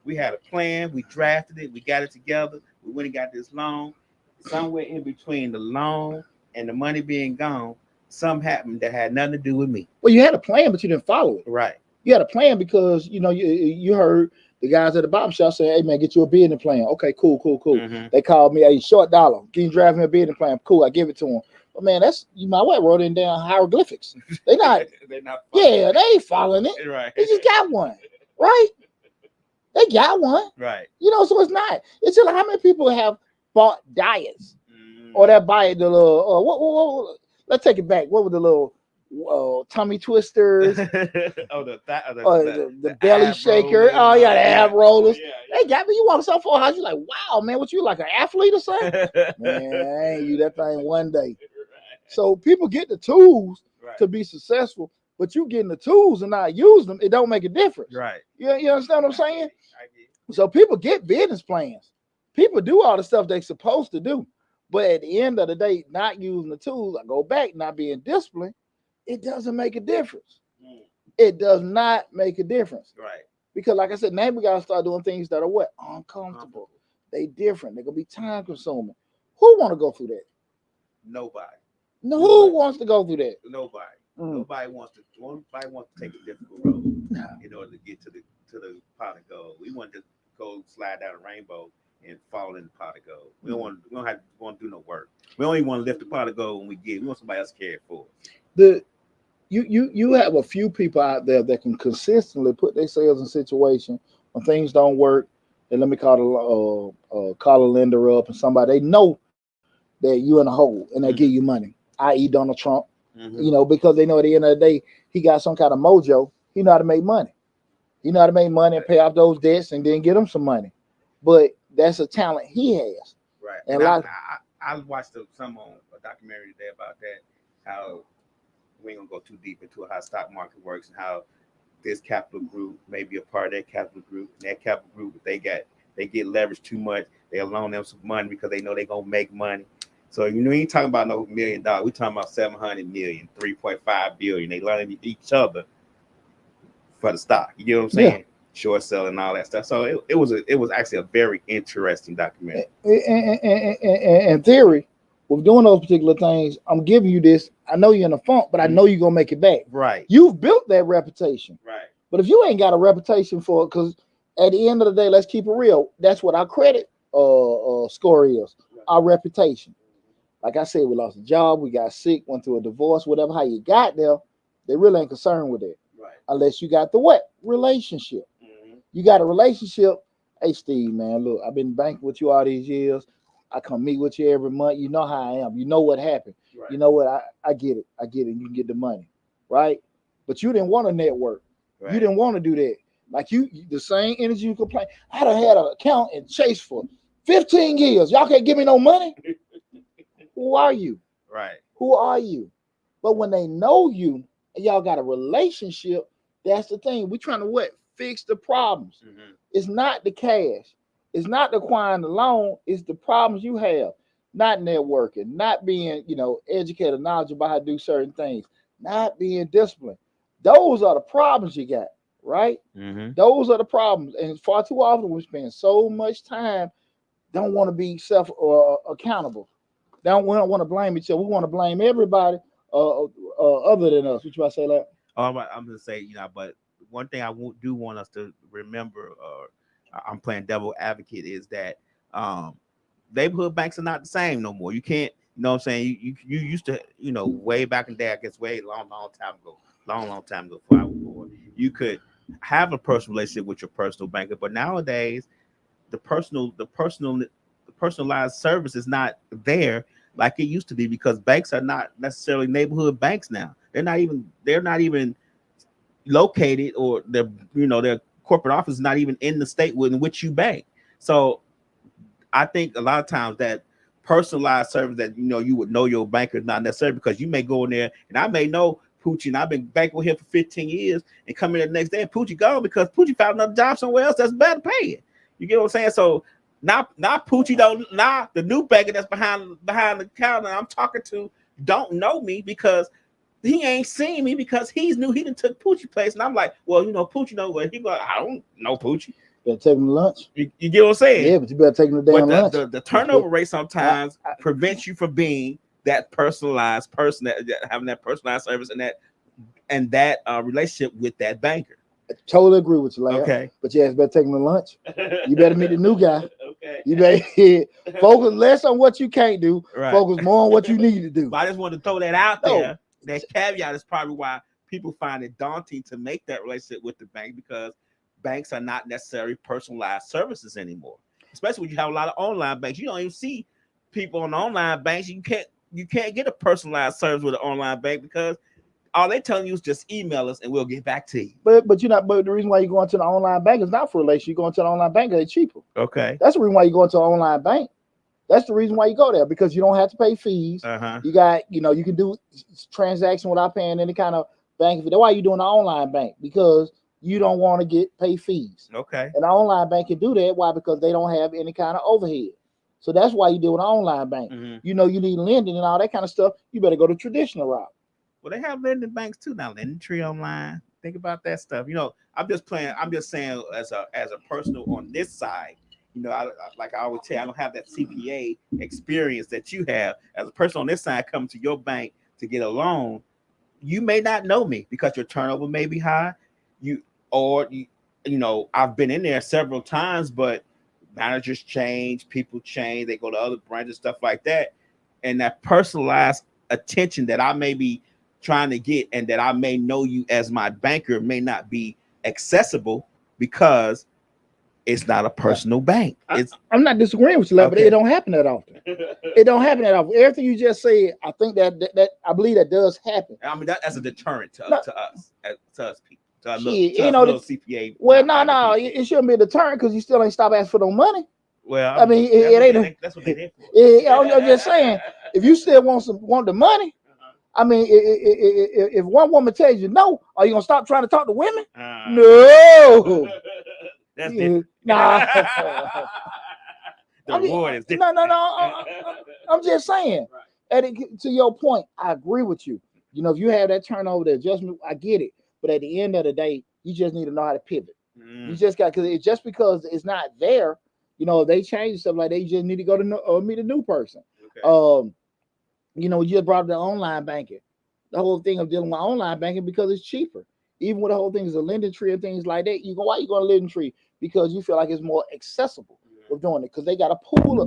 We had a plan, we drafted it, we got it together, we went and got this loan. Somewhere in between the loan and the money being gone, something happened that had nothing to do with me. Well, you had a plan, but you didn't follow it. Right. You had a plan because, you know, you heard the guys at the barber shop say, hey, man, get you a business plan. Okay, cool. They called me, hey, short dollar. Can you drive me a business plan? Cool, I give it to them. But, man, that's, you might well wrote it down hieroglyphics. They're not. They're not. Yeah, they ain't following it. Right. They just got one, right? They got one. Right. You know, so it's not. It's just like how many people have bought diets or that buy the little, what, let's take it back. What were the little tummy twisters? The belly shaker. Oh, yeah, the ab rollers. They got me. You walk so far house, you're like, wow, man, what you like, an athlete or something? Man, I ain't you that thing one day. Right. So people get the tools to be successful, but you getting the tools and not use them, it don't make a difference. Right. You understand what I'm saying? So people get business plans. People do all the stuff they're supposed to do. But at the end of the day, not using the tools, I go back, not being disciplined, it doesn't make a difference. It does not make a difference. Right. Because like I said, now we got to start doing things that are what? Uncomfortable. They different. They're going to be time consuming. Who want to go through that? Nobody. No, who wants to go through that? Nobody. Nobody wants to take a difficult road in order to get to the pot of gold. We want to go slide down a rainbow and fall in the pot of gold. We don't want to do no work. We don't even want to lift the pot of gold when we get it. We want somebody else to carry it for us. You have a few people out there that can consistently put themselves in situations when things don't work, and let me call a lender up and somebody they know that you in a hole and they give you money, i.e. Donald Trump. You know, because they know at the end of the day he got some kind of mojo. He know how to make money. He know how to make money and pay off those debts and then get them some money. But that's a talent he has. Right. And And a lot. I watched some on a documentary today about that. How we ain't gonna go too deep into how stock market works and how this capital group may be a part of that capital group. And that capital group, they get leveraged too much. They'll loan them some money because they know they're gonna make money. So you ain't talking about no $1 million. We talking about 700 million, 3.5 billion. They learning each other for the stock. You get what I'm Yeah. saying? Short selling and all that stuff. So it was actually a very interesting documentary. In theory, with doing those particular things, I'm giving you this. I know you're in a funk, but I know you're gonna make it back. Right. You've built that reputation. Right. But if you ain't got a reputation for it, because at the end of the day, let's keep it real. That's what our credit score is. Our reputation. Like I said, we lost a job, we got sick, went through a divorce, whatever. How you got there, they really ain't concerned with it. Right. Unless you got the what? Relationship. Mm-hmm. You got a relationship. Hey, Steve, man, look, I've been banking with you all these years. I come meet with you every month. You know how I am. You know what happened. Right. You know what? I get it. I get it. You can get the money, right? But you didn't want to network. Right. You didn't want to do that. Like the same energy you complain. I done had an account in Chase for 15 years. Y'all can't give me no money. Who are you? Right. Who are you? But when they know you and y'all got a relationship, that's the thing. We're trying to what? Fix the problems. Mm-hmm. It's not the cash. It's not acquiring the loan. It's the problems you have. Not networking, not being, educated, knowledgeable about how to do certain things, not being disciplined. Those are the problems you got, right? Mm-hmm. Those are the problems. And far too often we spend so much time, don't want to be self accountable. We don't want to blame each other. We want to blame everybody other than us. What you about to say, that? I'm gonna say, but one thing I do want us to remember, I'm playing devil advocate, is that neighborhood banks are not the same no more. You can't, what I'm saying? You used to, way back in the day, I guess way long time ago, long time ago before I was born, you could have a personal relationship with your personal banker, but nowadays the personalized service is not there like it used to be, because banks are not necessarily neighborhood banks now. They're not even located, or their corporate office is not even in the state in which you bank. So I think a lot of times that personalized service that you would know your banker is not necessary, because you may go in there and I may know Poochie and I've been banking with him for 15 years and come in the next day and Poochie gone because Poochie found another job somewhere else that's better paying. You get what I'm saying? So now Poochie the new banker that's behind the counter I'm talking to don't know me, because he ain't seen me, because he done took Poochie place. And I'm like, well, Poochie know where he go. I don't know Poochie. Better take him to lunch. You get what I'm saying? Yeah, but you better take him to damn lunch. The turnover rate sometimes prevents you from being that personalized person, that having that personalized service and that relationship with that banker. I totally agree with you, Larry. Okay. But you better take him to lunch. You better meet the new guy. Okay. You better focus less on what you can't do. Right. Focus more on what you need to do. But I just wanted to throw that out there. That caveat is probably why people find it daunting to make that relationship with the bank, because banks are not necessarily personalized services anymore. Especially when you have a lot of online banks. You don't even see people on the online banks. You can't get a personalized service with an online bank, because all they telling you is just email us and we'll get back to you. But the reason why you're going to the online bank is not for relations. You're going to the online bank because it's cheaper. Okay. That's the reason why you go into an online bank. That's the reason why you go there, because you don't have to pay fees. Uh-huh. You got, you can do transaction without paying any kind of bank fee. That's why you're doing an online bank, because you don't want to pay fees. Okay. And an online bank can do that. Why? Because they don't have any kind of overhead. So that's why you do an online bank. Mm-hmm. You need lending and all that kind of stuff. You better go the traditional route. Well, they have lending banks too now. Lending Tree Online. Think about that stuff. I'm just saying as a personal on this side. Like I always tell you, I don't have that CPA experience that you have. As a person on this side coming to your bank to get a loan, you may not know me because your turnover may be high. I've been in there several times, but managers change, people change, they go to other branches, stuff like that. And that personalized attention that I may be trying to get, and that I may know you as my banker, may not be accessible because it's not a personal bank. I'm not disagreeing with you, but it don't happen that often. It don't happen that often. Everything you just said, I think that I believe that does happen. I mean, that's a deterrent to us people. To little CPA. Well, no, it shouldn't be a deterrent, because you still ain't stop asking for no money. Well, I mean, it ain't. That's what they there for. I'm just saying, if you still want the money, I mean, if one woman tells you no, are you gonna stop trying to talk to women? No. That's different. Nah. The reward is different. No. I'm just saying. Right. And to your point, I agree with you. You know, if you have that turnover, the adjustment, I get it. But at the end of the day, you just need to know how to pivot. You just got just because it's not there, you know, they change stuff like that. You just need to go to meet a new person. Okay. You know, you just brought up the online banking. The whole thing of dealing with online banking because it's cheaper. Even with the whole thing is a lending tree and things like that. Why you go to lending tree? Because you feel like it's more accessible of doing it because they got a pool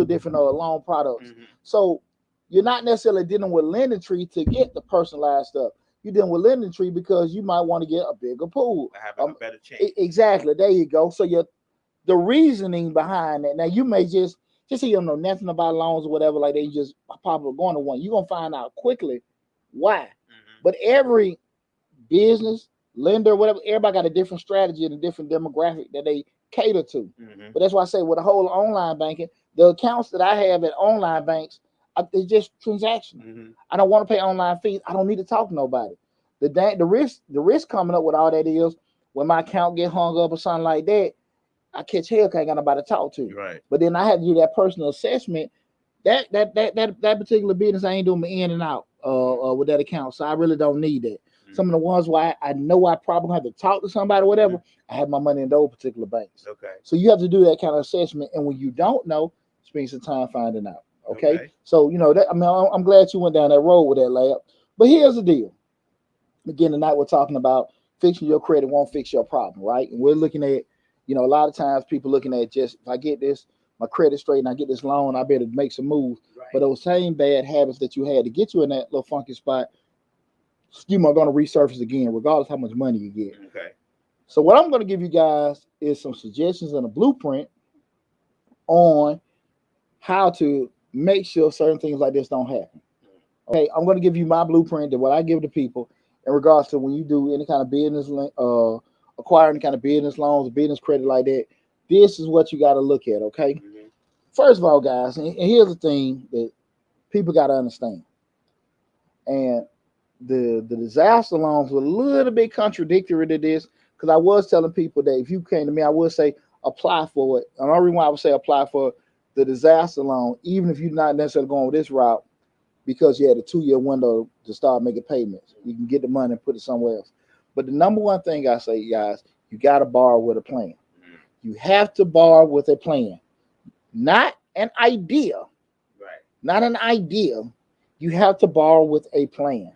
of different loan products. So you're not necessarily dealing with lending tree to get the personalized stuff. You're dealing with lending tree because you might want to get a bigger pool. Have a better chance. Exactly. There you go. So the reasoning behind that. Now you may just say you don't know nothing about loans or whatever, like they just pop up going to one. You're gonna find out quickly why. But every business, lender, whatever, everybody got a different strategy and a different demographic that they cater to. But that's why I say with the whole online banking, the accounts that I have at online banks, it's just transactional. I don't want to pay online fees. I don't need to talk to nobody. The risk coming up with all that is when my account get hung up or something like that, I catch hell because I ain't got nobody to talk to. Right. But then I have to do that personal assessment. That particular business, I ain't doing my in and out with that account. So I really don't need that. Some of the ones where I know I probably have to talk to somebody or whatever, I have my money in those particular banks. Okay. So you have to do that kind of assessment. And when you don't know, spend some time finding out. Okay. So, you know, that, I mean, I'm glad you went down that road with that, Lab. But here's the deal. Again, tonight we're talking about fixing your credit won't fix your problem, right? And we're looking at, you know, a lot of times people looking at just, if I get this, my credit straight and I get this loan, I better make some moves. Right. But those same bad habits that you had to get you in that little funky spot, you are going to resurface again, regardless how much money you get. Okay. So what I'm going to give you guys is some suggestions and a blueprint on how to make sure certain things like this don't happen. Okay, I'm going to give you my blueprint that what I give to people in regards to when you do any kind of business, acquire any kind of business loans, business credit like that. This is what you got to look at. Okay. First of all, guys, and here's the thing that people got to understand, and the disaster loans were a little bit contradictory to this because I was telling people that if you came to me, I would say apply for it. And the only reason why I would say apply for the disaster loan, even if you're not necessarily going with this route, because you had a 2-year window to start making payments. You can get the money and put it somewhere else. But the number one thing I say, guys, you got to borrow with a plan. You have to borrow with a plan, not an idea. Right. Not an idea. You have to borrow with a plan.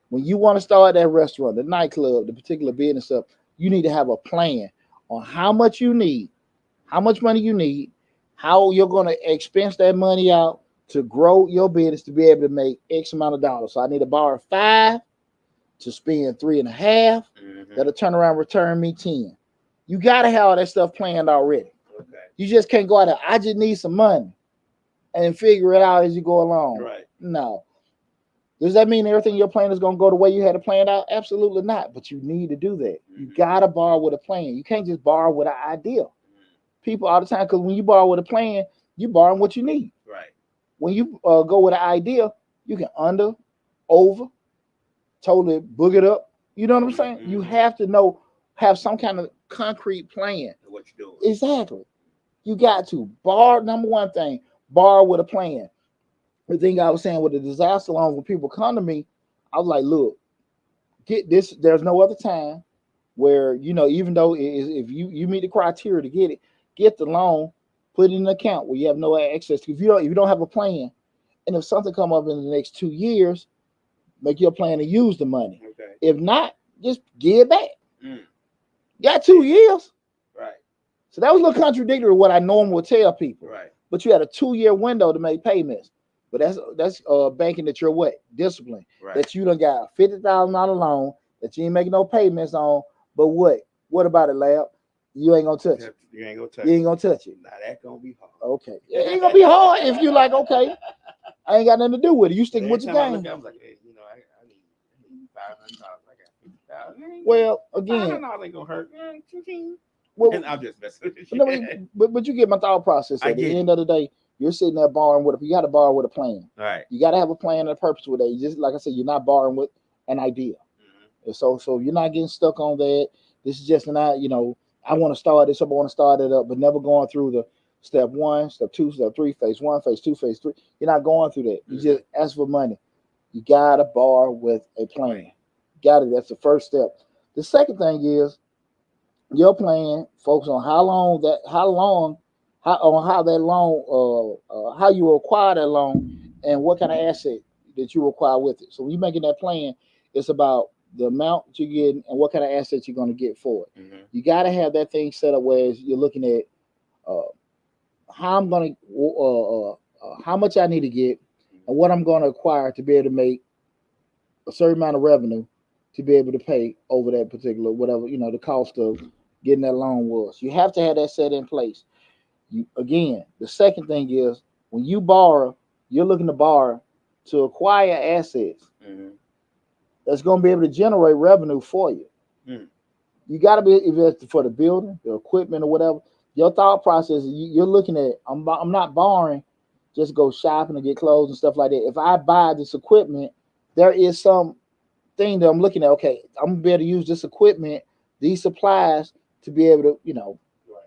When you want to start that restaurant, the nightclub, the particular business stuff, you need to have a plan on how much you need, how much money you need, how you're going to expense that money out to grow your business to be able to make X amount of dollars. So I need to borrow 5 to spend 3.5. That'll turn around and return me 10. You got to have all that stuff planned already. Okay. You just can't go out there, I just need some money and figure it out as you go along. Right. No. Does that mean everything you're planning is going to go the way you had it planned out? Absolutely not. But you need to do that. You got to borrow with a plan. You can't just borrow with an idea. People all the time, because when you borrow with a plan, you borrow what you need. Right. When you go with an idea, you can under, over, totally book it up. You know what I'm saying? You have to have some kind of concrete plan. What you're doing. Exactly. You got to borrow. Number one thing, borrow with a plan. The thing I was saying with the disaster loans, when people come to me, I was like, look, get this. There's no other time where, you know, even though if you meet the criteria to get the loan, put it in an account where you have no access to. If you don't have a plan, and if something come up in the next 2 years, make your plan to use the money. Okay. If not, just give it back. You got 2 years. Right. So that was a little contradictory to what I normally would tell people. Right. But you had a 2-year window to make payments. But that's banking that you're what? Discipline. Right. That you done got a $50,000 loan that you ain't making no payments on. But what? What about it, Lab? You ain't gonna touch it. You ain't gonna touch it. You ain't gonna touch it. Now that's gonna be hard. Okay. It ain't gonna be hard if you like, okay, I ain't got nothing to do with it. You sticking with your game. I was like, hey, you know, I need $500. I got $50,000. Well, again, $500 ain't gonna hurt. Well, And I'm just messing with but, no, you. but you get my thought process. I At the get end you. of the day, you're sitting there borrowing with. You got to borrow with a plan. All right. You got to have a plan and a purpose with that. You just like I said, you're not borrowing with an idea. Mhm. And so you're not getting stuck on that. This is just not, I want to start this up, I want to start it up, but never going through the step one, step two, step three, phase one, phase two, phase three. You're not going through that. You Mhm. just ask for money. You gotta borrow with a plan. Right. Got it. That's the first step. The second thing is your plan focus on how that loan how you acquire that loan and what kind of asset that you require with it. So when you're making that plan, it's about the amount that you're getting and what kind of assets you're going to get for it. Mhm. You got to have that thing set up where you're looking at uh, how I'm going to how much I need to get and what I'm going to acquire to be able to make a certain amount of revenue to be able to pay over that particular whatever the cost of getting that loan was. You have to have that set in place. You again, the second thing is when you borrow, you're looking to borrow to acquire assets Mhm. that's going to be able to generate revenue for you. Mhm. You got to be if it's for the building, the equipment, or whatever. Your thought process, you're looking at. I'm not borrowing, just go shopping and get clothes and stuff like that. If I buy this equipment, there is some thing that I'm looking at. Okay, I'm gonna be able to use this equipment, these supplies to be able to, Right.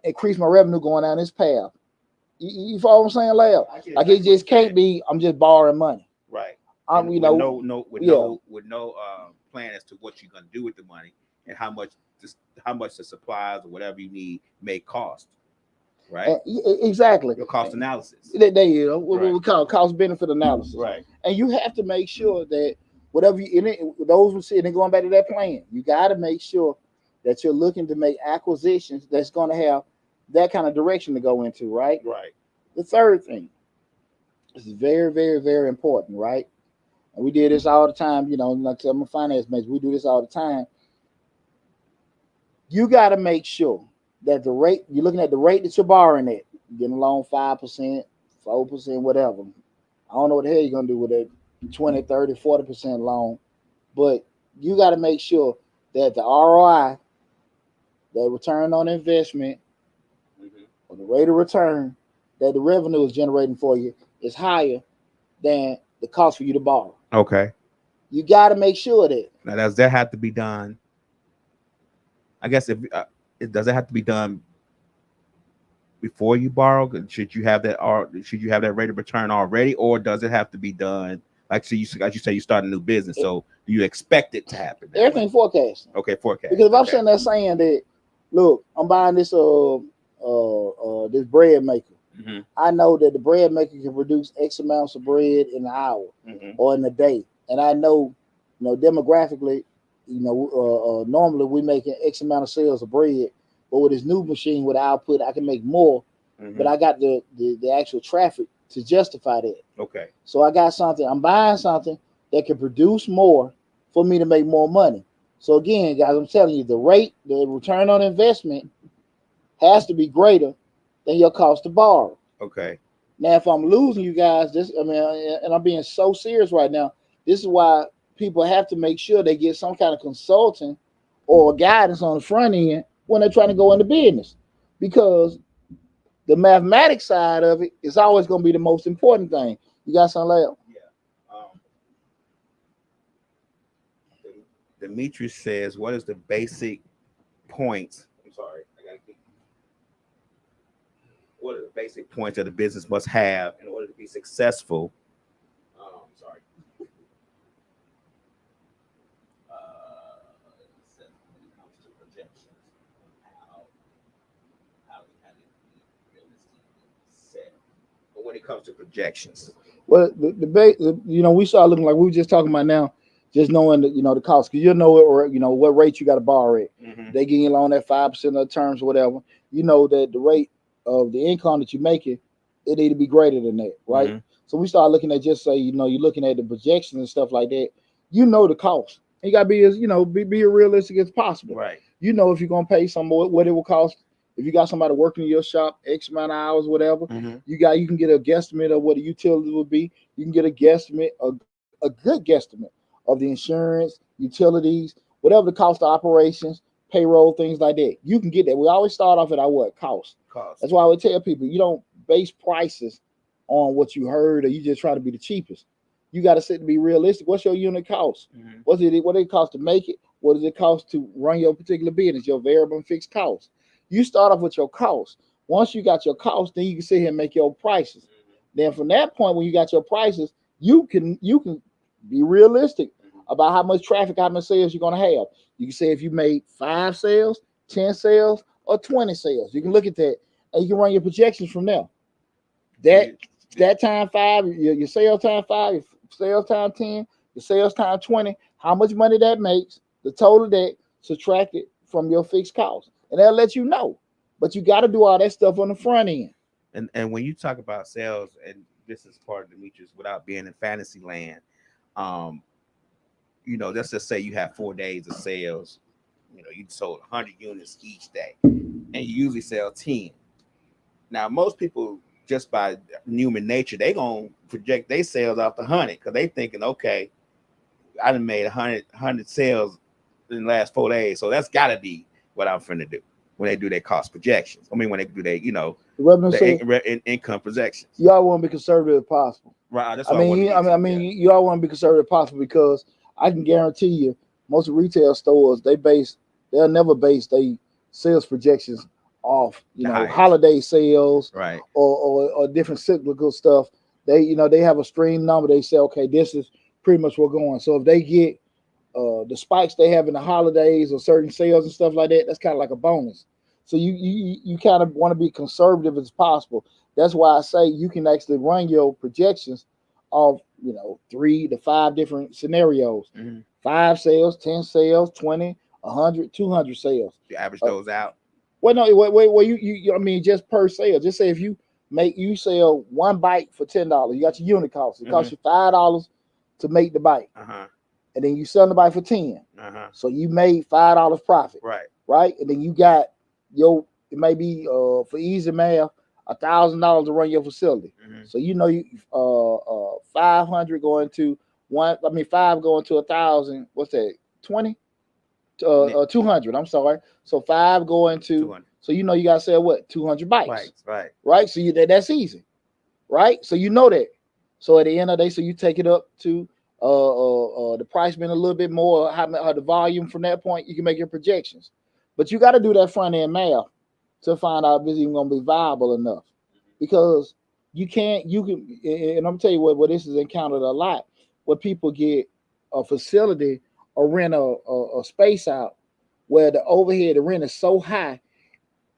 increase my revenue going down this path. You follow what I'm saying, Lab? I get Like it exactly what just you're can't saying. be. I'm just borrowing money. Right. I'm, And you with know, yeah, no plan as to what you're gonna do with the money and how much the supplies or whatever you need may cost. Right. exactly. Your cost analysis. What Right. we call cost benefit analysis, Right. and you have to make sure that whatever you in it, those who see it, and going back to that plan, you got to make sure that you're looking to make acquisitions that's going to have that kind of direction to go into, right? Right. The third thing, this is very, very, very important, right? And we did this all the time, like I'm a finance major, we do this all the time. You got to make sure that the rate you're looking at the rate that you're borrowing at, getting a loan 5%, 4%, whatever. I don't know what the hell you're gonna do with that 20, 30, 40% loan, but you got to make sure that the ROI, the return on investment, Mhm. or the rate of return that the revenue is generating for you is higher than the cost for you to borrow. Okay. You got to make sure that. Now, does that have to be done? I guess if it does it have to be done before you borrow? Should you have that or should you have that rate of return already, or does it have to be done? Like so, as you say, you start a new business. So do you expect it to happen that way? Everything forecasting. Okay, Because forecast. if I'm Okay. sitting there saying that, look, I'm buying this bread maker. Hmm. I know that the bread maker can produce X amounts of bread in an hour Hmm. or in a day, and I know, demographically, normally we making X amount of sales of bread, but with this new machine with output, I can make more. But Hmm. I got the actual traffic to justify that. Okay. So I got something. I'm buying something that can produce more for me to make more money. So again, guys, I'm telling you, the return on investment has to be greater than your cost to borrow. Okay. Now, if I'm losing you guys, and I'm being so serious right now, this is why people have to make sure they get some kind of consulting or guidance on the front end when they're trying to go into business, because the mathematics side of it is always going to be the most important thing. You got something like Yeah. Demetrius says, "What is the basic points?" I'm sorry. What are the basic points that a business must have in order to be successful? Sorry. When it comes to projections, how how to be realistic and set. But when it comes to projections, well, we start looking like we were just talking about now, just knowing the cost, because you know it, or what rate you got to borrow at. mm-hmm. They getting you loan at 5% of the terms or whatever. You know that the rate of the income that you're making, it need to be greater than that, right? Mm-hmm. So we start looking at, just say you're looking at the projections and stuff like that. You know the cost. You got to be as be as realistic as possible. Right. If you're gonna pay some more, what it will cost. If you got somebody working in your shop X amount of hours, whatever, Mm-hmm. you can get a guesstimate of what the utilities would be. You can get a guesstimate, a good guesstimate of the insurance, utilities, whatever the cost of operations, payroll, things like that. You can get that. We always start off at our what cost. That's why I would tell people you don't base prices on what you heard or you just try to be the cheapest. You got to sit and be realistic. What's your unit cost? What it cost to make it? What does it cost to run your particular business? Your variable and fixed cost. You start off with your cost. Once you got your cost, then you can sit here and make your prices. Then from that point, when you got your prices, you can be realistic about how much traffic, how much sales you're gonna have. You can say if you made 5 sales, 10 sales, or 20 sales. You can look at that and you can run your projections from there. That time 5, your sales time 5, your sales time 10, your sales time 20, how much money that makes, the total that subtracted from your fixed cost. And that'll let you know. But you got to do all that stuff on the front end. And when you talk about sales, and this is part of Demetrius without being in fantasy land, let's just say you have 4 days of sales. You sold 100 units each day, and you usually sell 10. Now, most people, just by human nature, they gonna project their sales off the 100 because they thinking, okay, I done made 100 sales in the last 4 days, so that's got to be what I'm finna do when they do their cost projections. I mean, when they do their, income projections. Y'all want to be conservative as possible. Right. That's I mean, y'all want to be conservative as possible because I can guarantee you, most retail stores they'll never base their sales projections off holiday sales, right, or different cyclical stuff. They have a stream number. They say, okay, this is pretty much what's going. So if they get the spikes they have in the holidays or certain sales and stuff like that, that's kind of like a bonus. So you kind of want to be conservative as possible. That's why I say you can actually run your projections of 3 to 5 different scenarios. 5 sales, 10 sales, 20, 100, 200 sales. You average those out. Well, no, wait, you I mean, just per sale. Just say if you sell 1 bike for $10, you got your unit cost. It costs you $5 to make the bike. And then you sell the bike for 10. So you made $5 profit. Right. And then you got it may be for easy math, $1,000 to run your facility. So you 500 going to 5 going to 1,000. What's that? 20? 200. I'm sorry. So 5 going to 200. So you gotta sell what? 200 bikes. Right. So that's easy. Right. So that. So at the end of the day, so you take it up to the price being a little bit more, how the volume from that point, you can make your projections. But you got to do that front end math to find out if it's even going to be viable enough. Because you can, and I'm going to tell you what this is encountered a lot, where people get a facility or rent a space out where the overhead, the rent is so high,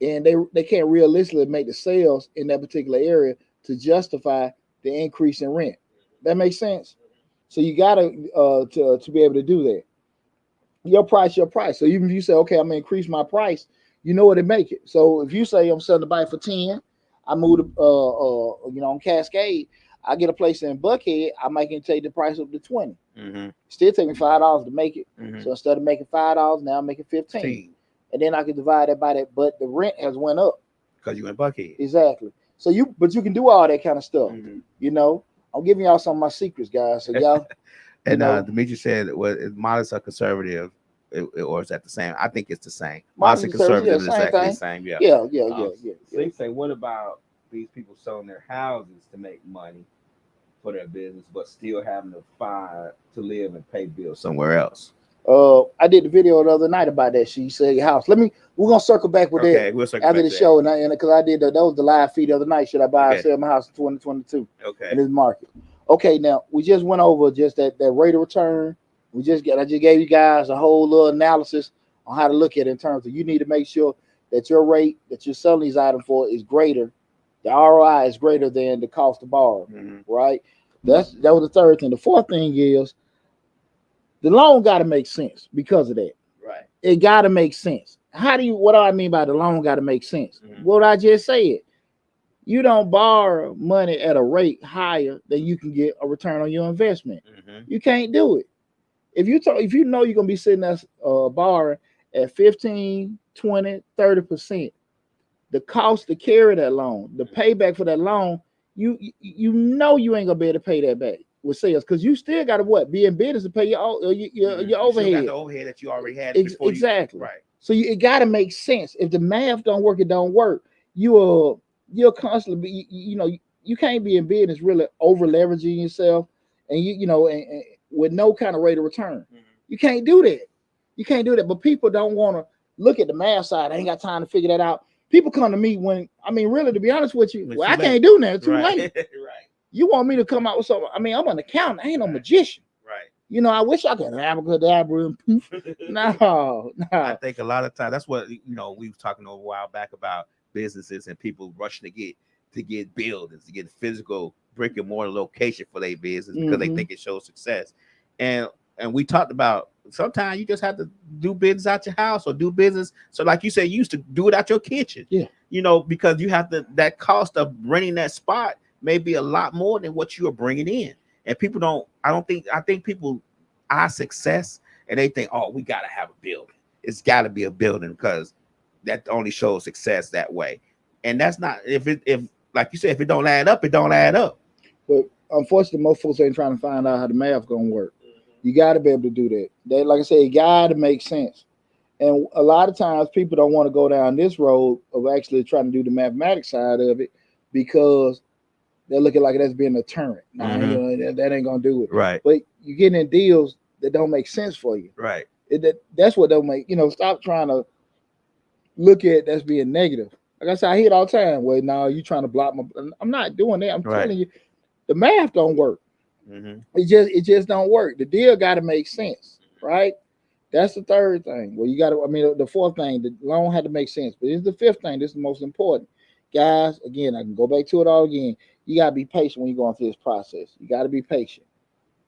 and they can't realistically make the sales in that particular area to justify the increase in rent. That makes sense? So you got to be able to do that. Your price. So even if you say, okay, I'm gonna increase my price, what to make it. So if you say I'm selling the bike for 10, I move on Cascade, I get a place in Buckhead, I might can take the price up to 20. Still take me $5 to make it. So instead of making $5, now I'm making 15. And then I can divide that by that, but the rent has went up. Because you in Buckhead. Exactly. So you can do all that kind of stuff. I'm giving y'all some of my secrets, guys. So y'all. And Demetrius said, "Well, is modest or conservative, or is that the same?" I think it's the same. Modest and conservative is exactly the same. Yeah. So they say, what about these people selling their houses to make money for their business, but still having to find to live and pay bills somewhere else? I did the video the other night about that. She said your house. We're gonna circle back with that after the show, and because I did that was the live feed the other night. Should I buy or sell my house in 2022? In this market. Okay, now we just went over just that rate of return. I just gave you guys a whole little analysis on how to look at it in terms of you need to make sure that your rate that you're selling these items for is greater. The ROI is greater than the cost to borrow, right? That was the third thing. The fourth thing is the loan got to make sense because of that. Right. It got to make sense. What do I mean by the loan got to make sense? What I just said. You don't borrow money at a rate higher than you can get a return on your investment. You can't do it. If you know you're going to be sitting there borrowing at 15, 20, 30%, the cost to carry that loan, the payback for that loan, you know you ain't going to be able to pay that back with sales because you still got to be in business to pay your overhead. You got the overhead that you already had before. Exactly. Right. So it got to make sense. If the math don't work, it don't work. You'll constantly be, you can't be in business really over leveraging yourself, and and with no kind of rate of return. You can't do that. You can't do that. But people don't want to look at the math side. I ain't got time to figure that out. People come to me when, really, to be honest with you, well, I can't do that. It's too late. Right. You want me to come out with something? I'm an accountant. I ain't no magician. Right. I wish I could abracadabra and poof. No. I think a lot of times that's what we were talking a while back about businesses and people rushing to get buildings, to get physical brick and mortar location for their business because they think it shows success. And we talked about sometimes you just have to do business out your house or do business. So like you said, you used to do it out your kitchen. Yeah. Because you have that cost of renting that spot may be a lot more than what you are bringing in. And people I think people are success and they think, oh, we got to have a building. It's got to be a building because that only shows success that way. And that's not, if like you said, if it don't add up, it don't add up. But unfortunately, most folks ain't trying to find out how the math going to work. You got to be able to do that. Like I said, it got to make sense. And a lot of times people don't want to go down this road of actually trying to do the mathematics side of it because they're looking like that's being a deterrent. Nah, that ain't going to do it. Right. But you're getting in deals that don't make sense for you. Right. That's what don't make, stop trying to look at that's being negative. Like I said, I hear it all the time. Well, now you trying to block my, I'm not doing that. I'm telling you, the math don't work. It just don't work. The deal got to make sense, right? That's the third thing. Well, you got to, the fourth thing, the loan had to make sense. But it's the fifth thing. This is the most important. Guys, again, I can go back to it all again. You got to be patient when you're going through this process. You got to be patient,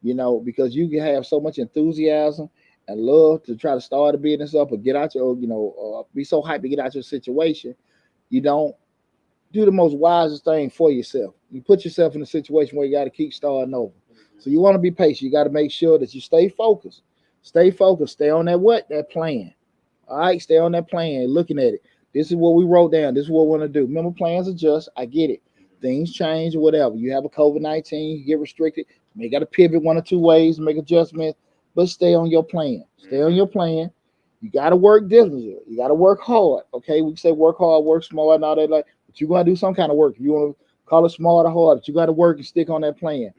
because you can have so much enthusiasm and love to try to start a business up or get out your, be so hyped to get out your situation. You don't do the most wisest thing for yourself. You put yourself in a situation where you got to keep starting over. So you want to be patient. You got to make sure that you stay focused. Stay focused. Stay on that plan. All right, stay on that plan. Looking at it. This is what we wrote down. This is what we want to do. Remember, plans adjust. I get it. Things change or whatever. You have a COVID-19, you get restricted. You got to pivot one or two ways, make adjustments, but stay on your plan. Stay on your plan. You got to work diligently. You got to work hard. Okay, we say work hard, work smart, and all that. But you got to do some kind of work. If you want to call it smart or hard, but you got to work and stick on that plan.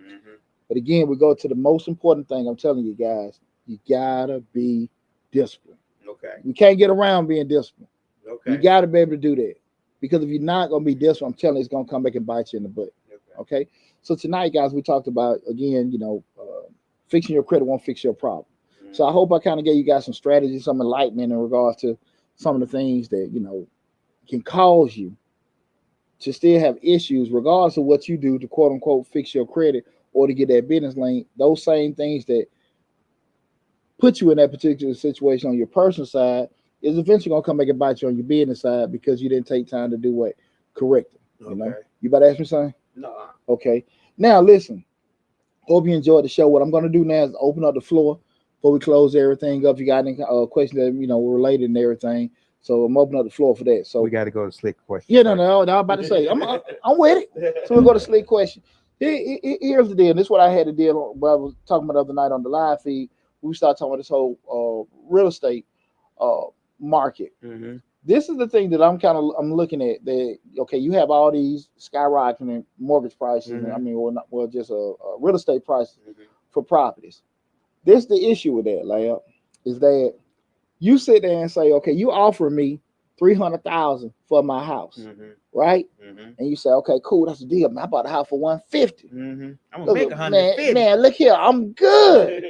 But again, we go to the most important thing. I'm telling you guys, you gotta be disciplined. Okay. You can't get around being disciplined. Okay. You got to be able to do that. Because if you're not going to be disciplined, I'm telling you, it's going to come back and bite you in the butt. Okay? So tonight, guys, we talked about, again, fixing your credit won't fix your problem. So I hope I kind of gave you guys some strategies, some enlightenment in regards to some of the things that, can cause you to still have issues, regardless of what you do to, quote unquote, fix your credit or to get that business lane. Those same things that put you in that particular situation on your personal side is eventually going to come back and bite you on your business side because you didn't take time to do what? Correct it. You about to ask me something? No. Okay. Now, listen. Hope you enjoyed the show. What I'm going to do now is open up the floor before we close everything up. If you got any questions that, were related and everything. So I'm opening up the floor for that. So we got to go to slick question. Yeah, no. I was about to say, I'm with it. So we'll go to slick question. Here's the deal. This is what I had to deal with. I was talking about the other night on the live feed. We started talking about this whole real estate market. This is the thing that I'm looking at. That okay, you have all these skyrocketing mortgage prices. Just real estate prices for properties. This is the issue with that, Lab, is that you sit there and say, okay, you offer me $300,000 for my house, right? And you say, okay, cool, that's a deal. Man, I bought a house for $150. I'm gonna make $150. Man, look here, I'm good.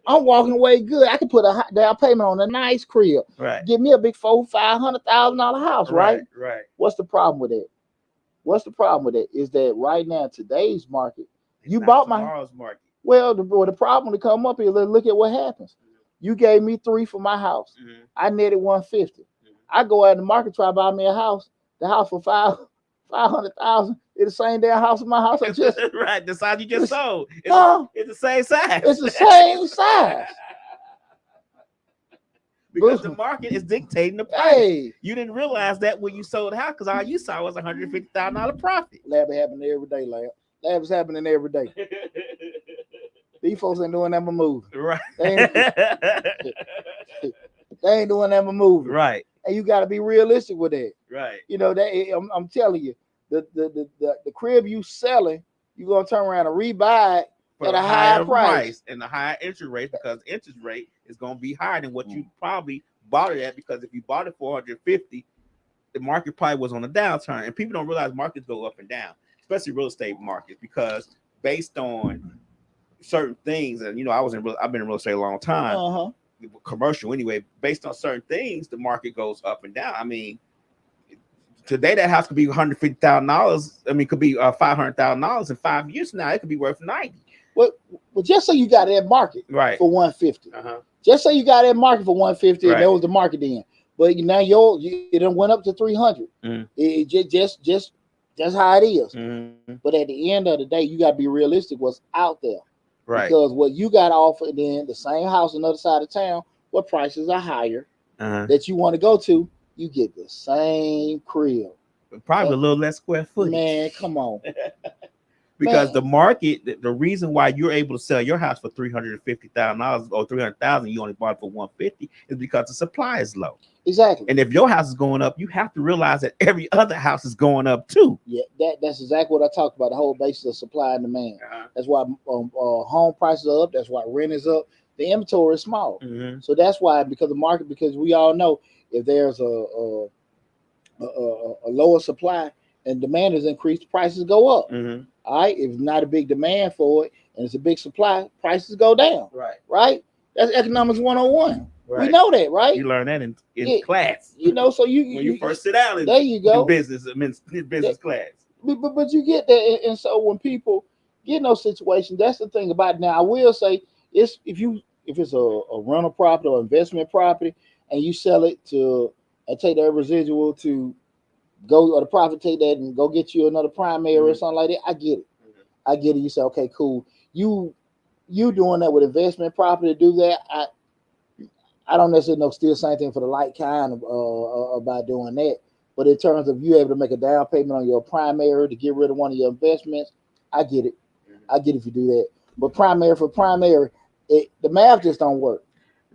I'm walking away good. I can put a down payment on a nice crib. Right. Give me a big $400,000-$500,000 house, right? Right. What's the problem with that? What's the problem with it? Is that right now, today's market, It's not tomorrow's market. Well, the problem to come up is look at what happens. You gave me $300,000 for my house. I netted $150,000. I go out in the market, try to buy me a house. The house for $500,000. It's the same damn house as my house. I just right. The size you just sold. It's the same size. It's the same size. Because the market is dictating the price. Hey, you didn't realize that when you sold the house because all you saw was $150,000 profit. Lab is happening every day, Lab. Lab is happening every day. These folks ain't doing that but moving. Right. They ain't doing that movie. Right. And you got to be realistic with that. Right. You know that I'm telling you, the crib you selling, you gonna turn around and rebuy it For at a a higher higher price. and a higher interest rate, because interest rate is going to be higher than what you probably bought it at, because if you bought it for 150, the market probably was on a downturn. And people don't realize markets go up and down, especially real estate markets, because based on certain things, and I've been in real estate a long time, commercial anyway, based on certain things, the market goes up and down. I mean, today that house could be $150,000. I mean, could be $500,000 in 5 years from now. It could be worth 90. Well, just say you got that market Right for 150. Uh-huh. Just say you got that market for 150, Right. and that was the market then. But now it done went up to 300. It just how it is. But at the end of the day, you got to be realistic. What's out there, right? Because what you got offered, then the same house on the other side of town, what prices are higher that you want to go to, you get the same crib, probably a little less square footage. Man, come on. Because the market, the reason why you're able to sell your house for $350,000 or $300,000, you only bought it for $150, is because the supply is low. Exactly. And if your house is going up, you have to realize that every other house is going up too. Yeah, that's exactly what I talked about. The whole basis of supply and demand. That's why home prices are up. That's why rent is up. The inventory is small. So that's why, because the market, because we all know if there's a lower supply and demand is increased, prices go up. All right. If not a big demand for it and it's a big supply, prices go down. Right. That's economics 101. Right. We know that, right? You learn that in class. So when you first sit down there you go. In business class. But you get that, and so when people get in those situations, that's the thing about it. Now I will say, if it's a rental property or investment property, and you sell it and take that residual to go, or the profit, take that and go get you another primary or something like that. I get it. I get it. You say, okay, cool. You doing that with investment property to do that. I don't necessarily know, still same thing for the light kind of about doing that. But in terms of you able to make a down payment on your primary to get rid of one of your investments, I get it. I get it if you do that. But primary for primary, the math just don't work.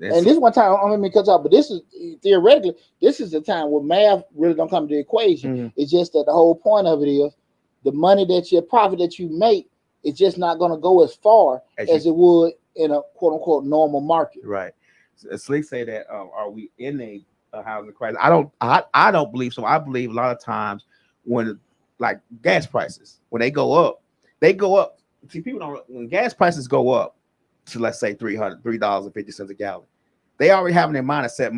And this one time, I mean, but this is theoretically, this is the time where math really don't come to the equation. It's just that the whole point of it is the money profit that you make is just not going to go as far as it would in a quote unquote normal market. Right. Slick say that are we in a housing crisis? I don't believe so. I believe a lot of times when like gas prices, when they go up. See, people don't, when gas prices go up to, let's say, $3.50 a gallon, they already have in their mind a set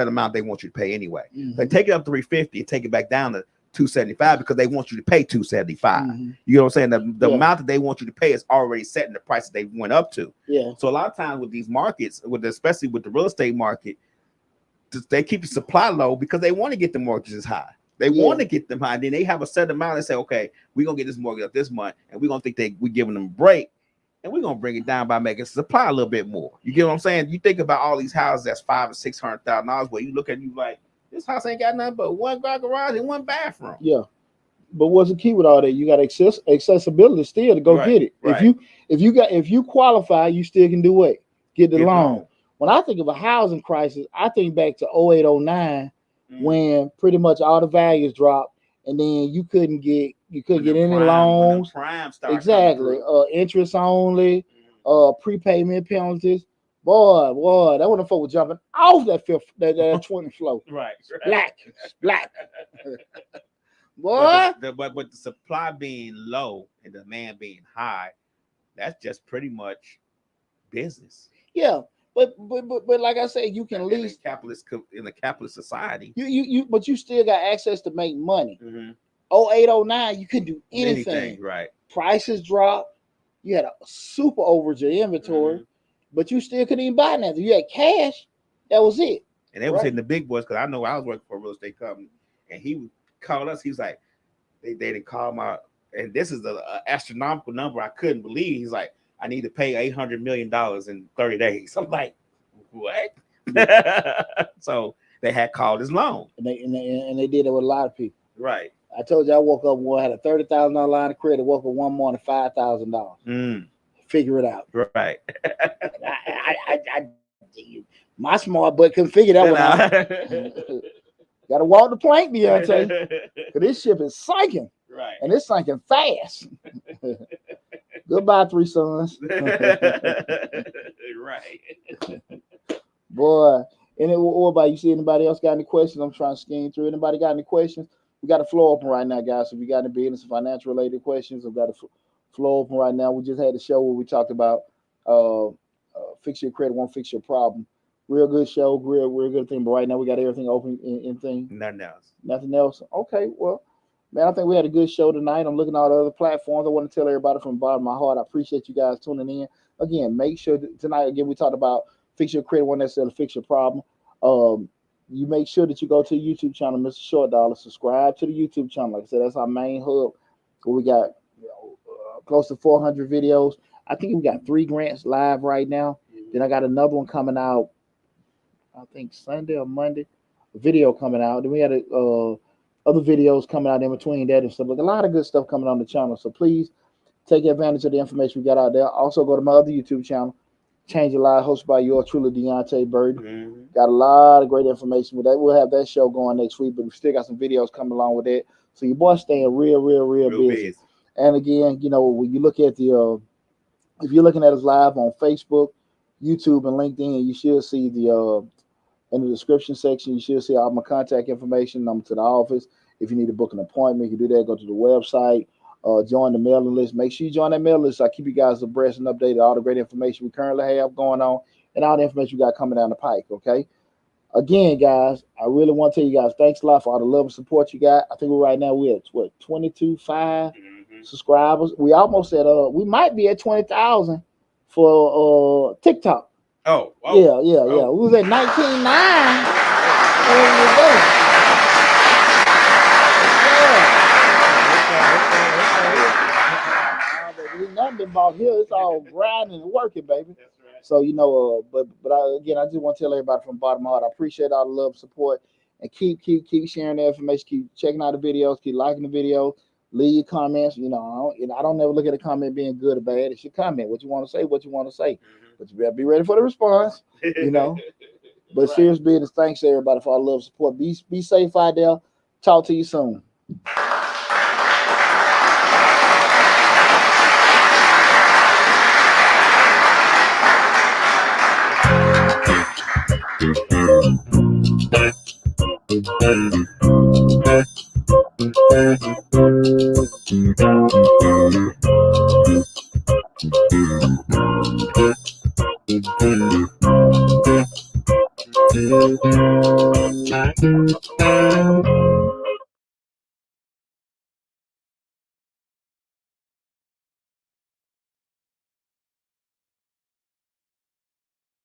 amount they want you to pay anyway. They take it up to $3.50 and take it back down to $2.75 because they want you to pay $2.75. You know what I'm saying? The amount that they want you to pay is already set in the price that they went up to. Yeah. So a lot of times with these markets, especially with the real estate market, they keep the supply low because they want to get the mortgages high. They want to get them high. Then they have a set amount and say, okay, we're gonna get this mortgage up this month, and we're gonna think we're giving them a break, and we're gonna bring it down by making supply a little bit more. You get what I'm saying? You think about all these houses that's $500,000 or $600,000, where you look at, you like, this house ain't got nothing but one garage and one bathroom. Yeah. But what's the key with all that? You got accessibility still to go get it. Right. If you qualify, you still can do what? Get the loan. When I think of a housing crisis, I think back to 08, 09, when pretty much all the values dropped, and then you couldn't get any loans. Exactly. Interest only, prepayment penalties. Boy, that when the folk were jumping off that 20th floor. Right. Black. Boy. But the supply being low and the demand being high, that's just pretty much business. Yeah. But like I said, you can at least in a capitalist society. But you still got access to make money. 08, 09, you couldn't do anything. Right. Prices dropped. You had a super overage of inventory, but you still couldn't even buy nothing. You had cash. That was it. And they was hitting the big boys, because I know I was working for a real estate company, and he would call us. He was like, they didn't call my, and this is an astronomical number I couldn't believe. He's like, I need to pay $800 million in 30 days. I'm like, what? So they had called his loan. And they did it with a lot of people. Right. I told you I woke up one, had a $30,000 line of credit, woke up one morning, $5,000. Figure it out. Right. My smart butt couldn't figure that one out. Gotta walk the plank, Deontay. Cause this ship is sinking. Right. And it's sinking fast. Goodbye, 3 sons. Right. Boy. And what about you? See anybody else got any questions? I'm trying to skim through. Anybody got any questions? We got a floor open right now, guys. So if you got any business and financial related questions, we've got a floor open right now. We just had a show where we talked about fix your credit, won't fix your problem. Real good show, real good thing. But right now we got everything open in thing. Nothing else. Nothing else. Okay, well, man, I think we had a good show tonight. I'm looking at all the other platforms. I want to tell everybody from the bottom of my heart, I appreciate you guys tuning in. Again, make sure tonight, again, we talked about fix your credit, won't necessarily fix your problem. You make sure that you go to the YouTube channel, Mr. Short Dollar. Subscribe to the YouTube channel. Like I said, that's our main hub. Where we got close to 400 videos. I think we got 3 grants live right now. Then I got another one coming out, I think Sunday or Monday. A video coming out. Then we had other videos coming out in between that and stuff. Like a lot of good stuff coming on the channel. So please take advantage of the information we got out there. Also go to my other YouTube channel, Change Your Life, hosted by yours truly, Deontay Burden. Got a lot of great information with that. We'll have that show going next week, but we still got some videos coming along with that. So your boy's staying real busy. And again, when you look at the if you're looking at us live on Facebook, YouTube, and LinkedIn, you should see the in the description section, you should see all my contact information, number to the office. If you need to book an appointment, you can do that. Go to the website, join the mailing list. Make sure you join that mailing list. So I keep you guys abreast and updated all the great information we currently have going on and all the information we got coming down the pike. Okay. Again, guys, I really want to tell you guys thanks a lot for all the love and support you got. I think we're at 22.5 subscribers. We almost at we might be at 20,000 for TikTok. Oh. Yeah. We was at 19.9. There's nothing about here. It's all grinding and working, baby. So but again, I just want to tell everybody from the bottom of my heart, I appreciate all the love and support, and keep sharing the information, keep checking out the videos, keep liking the videos, leave your comments. I don't never look at a comment being good or bad. It's your comment, what you want to say, but you better be ready for the response. But serious business, thanks to everybody for all the love and support. Be safe out there. Talk to you soon.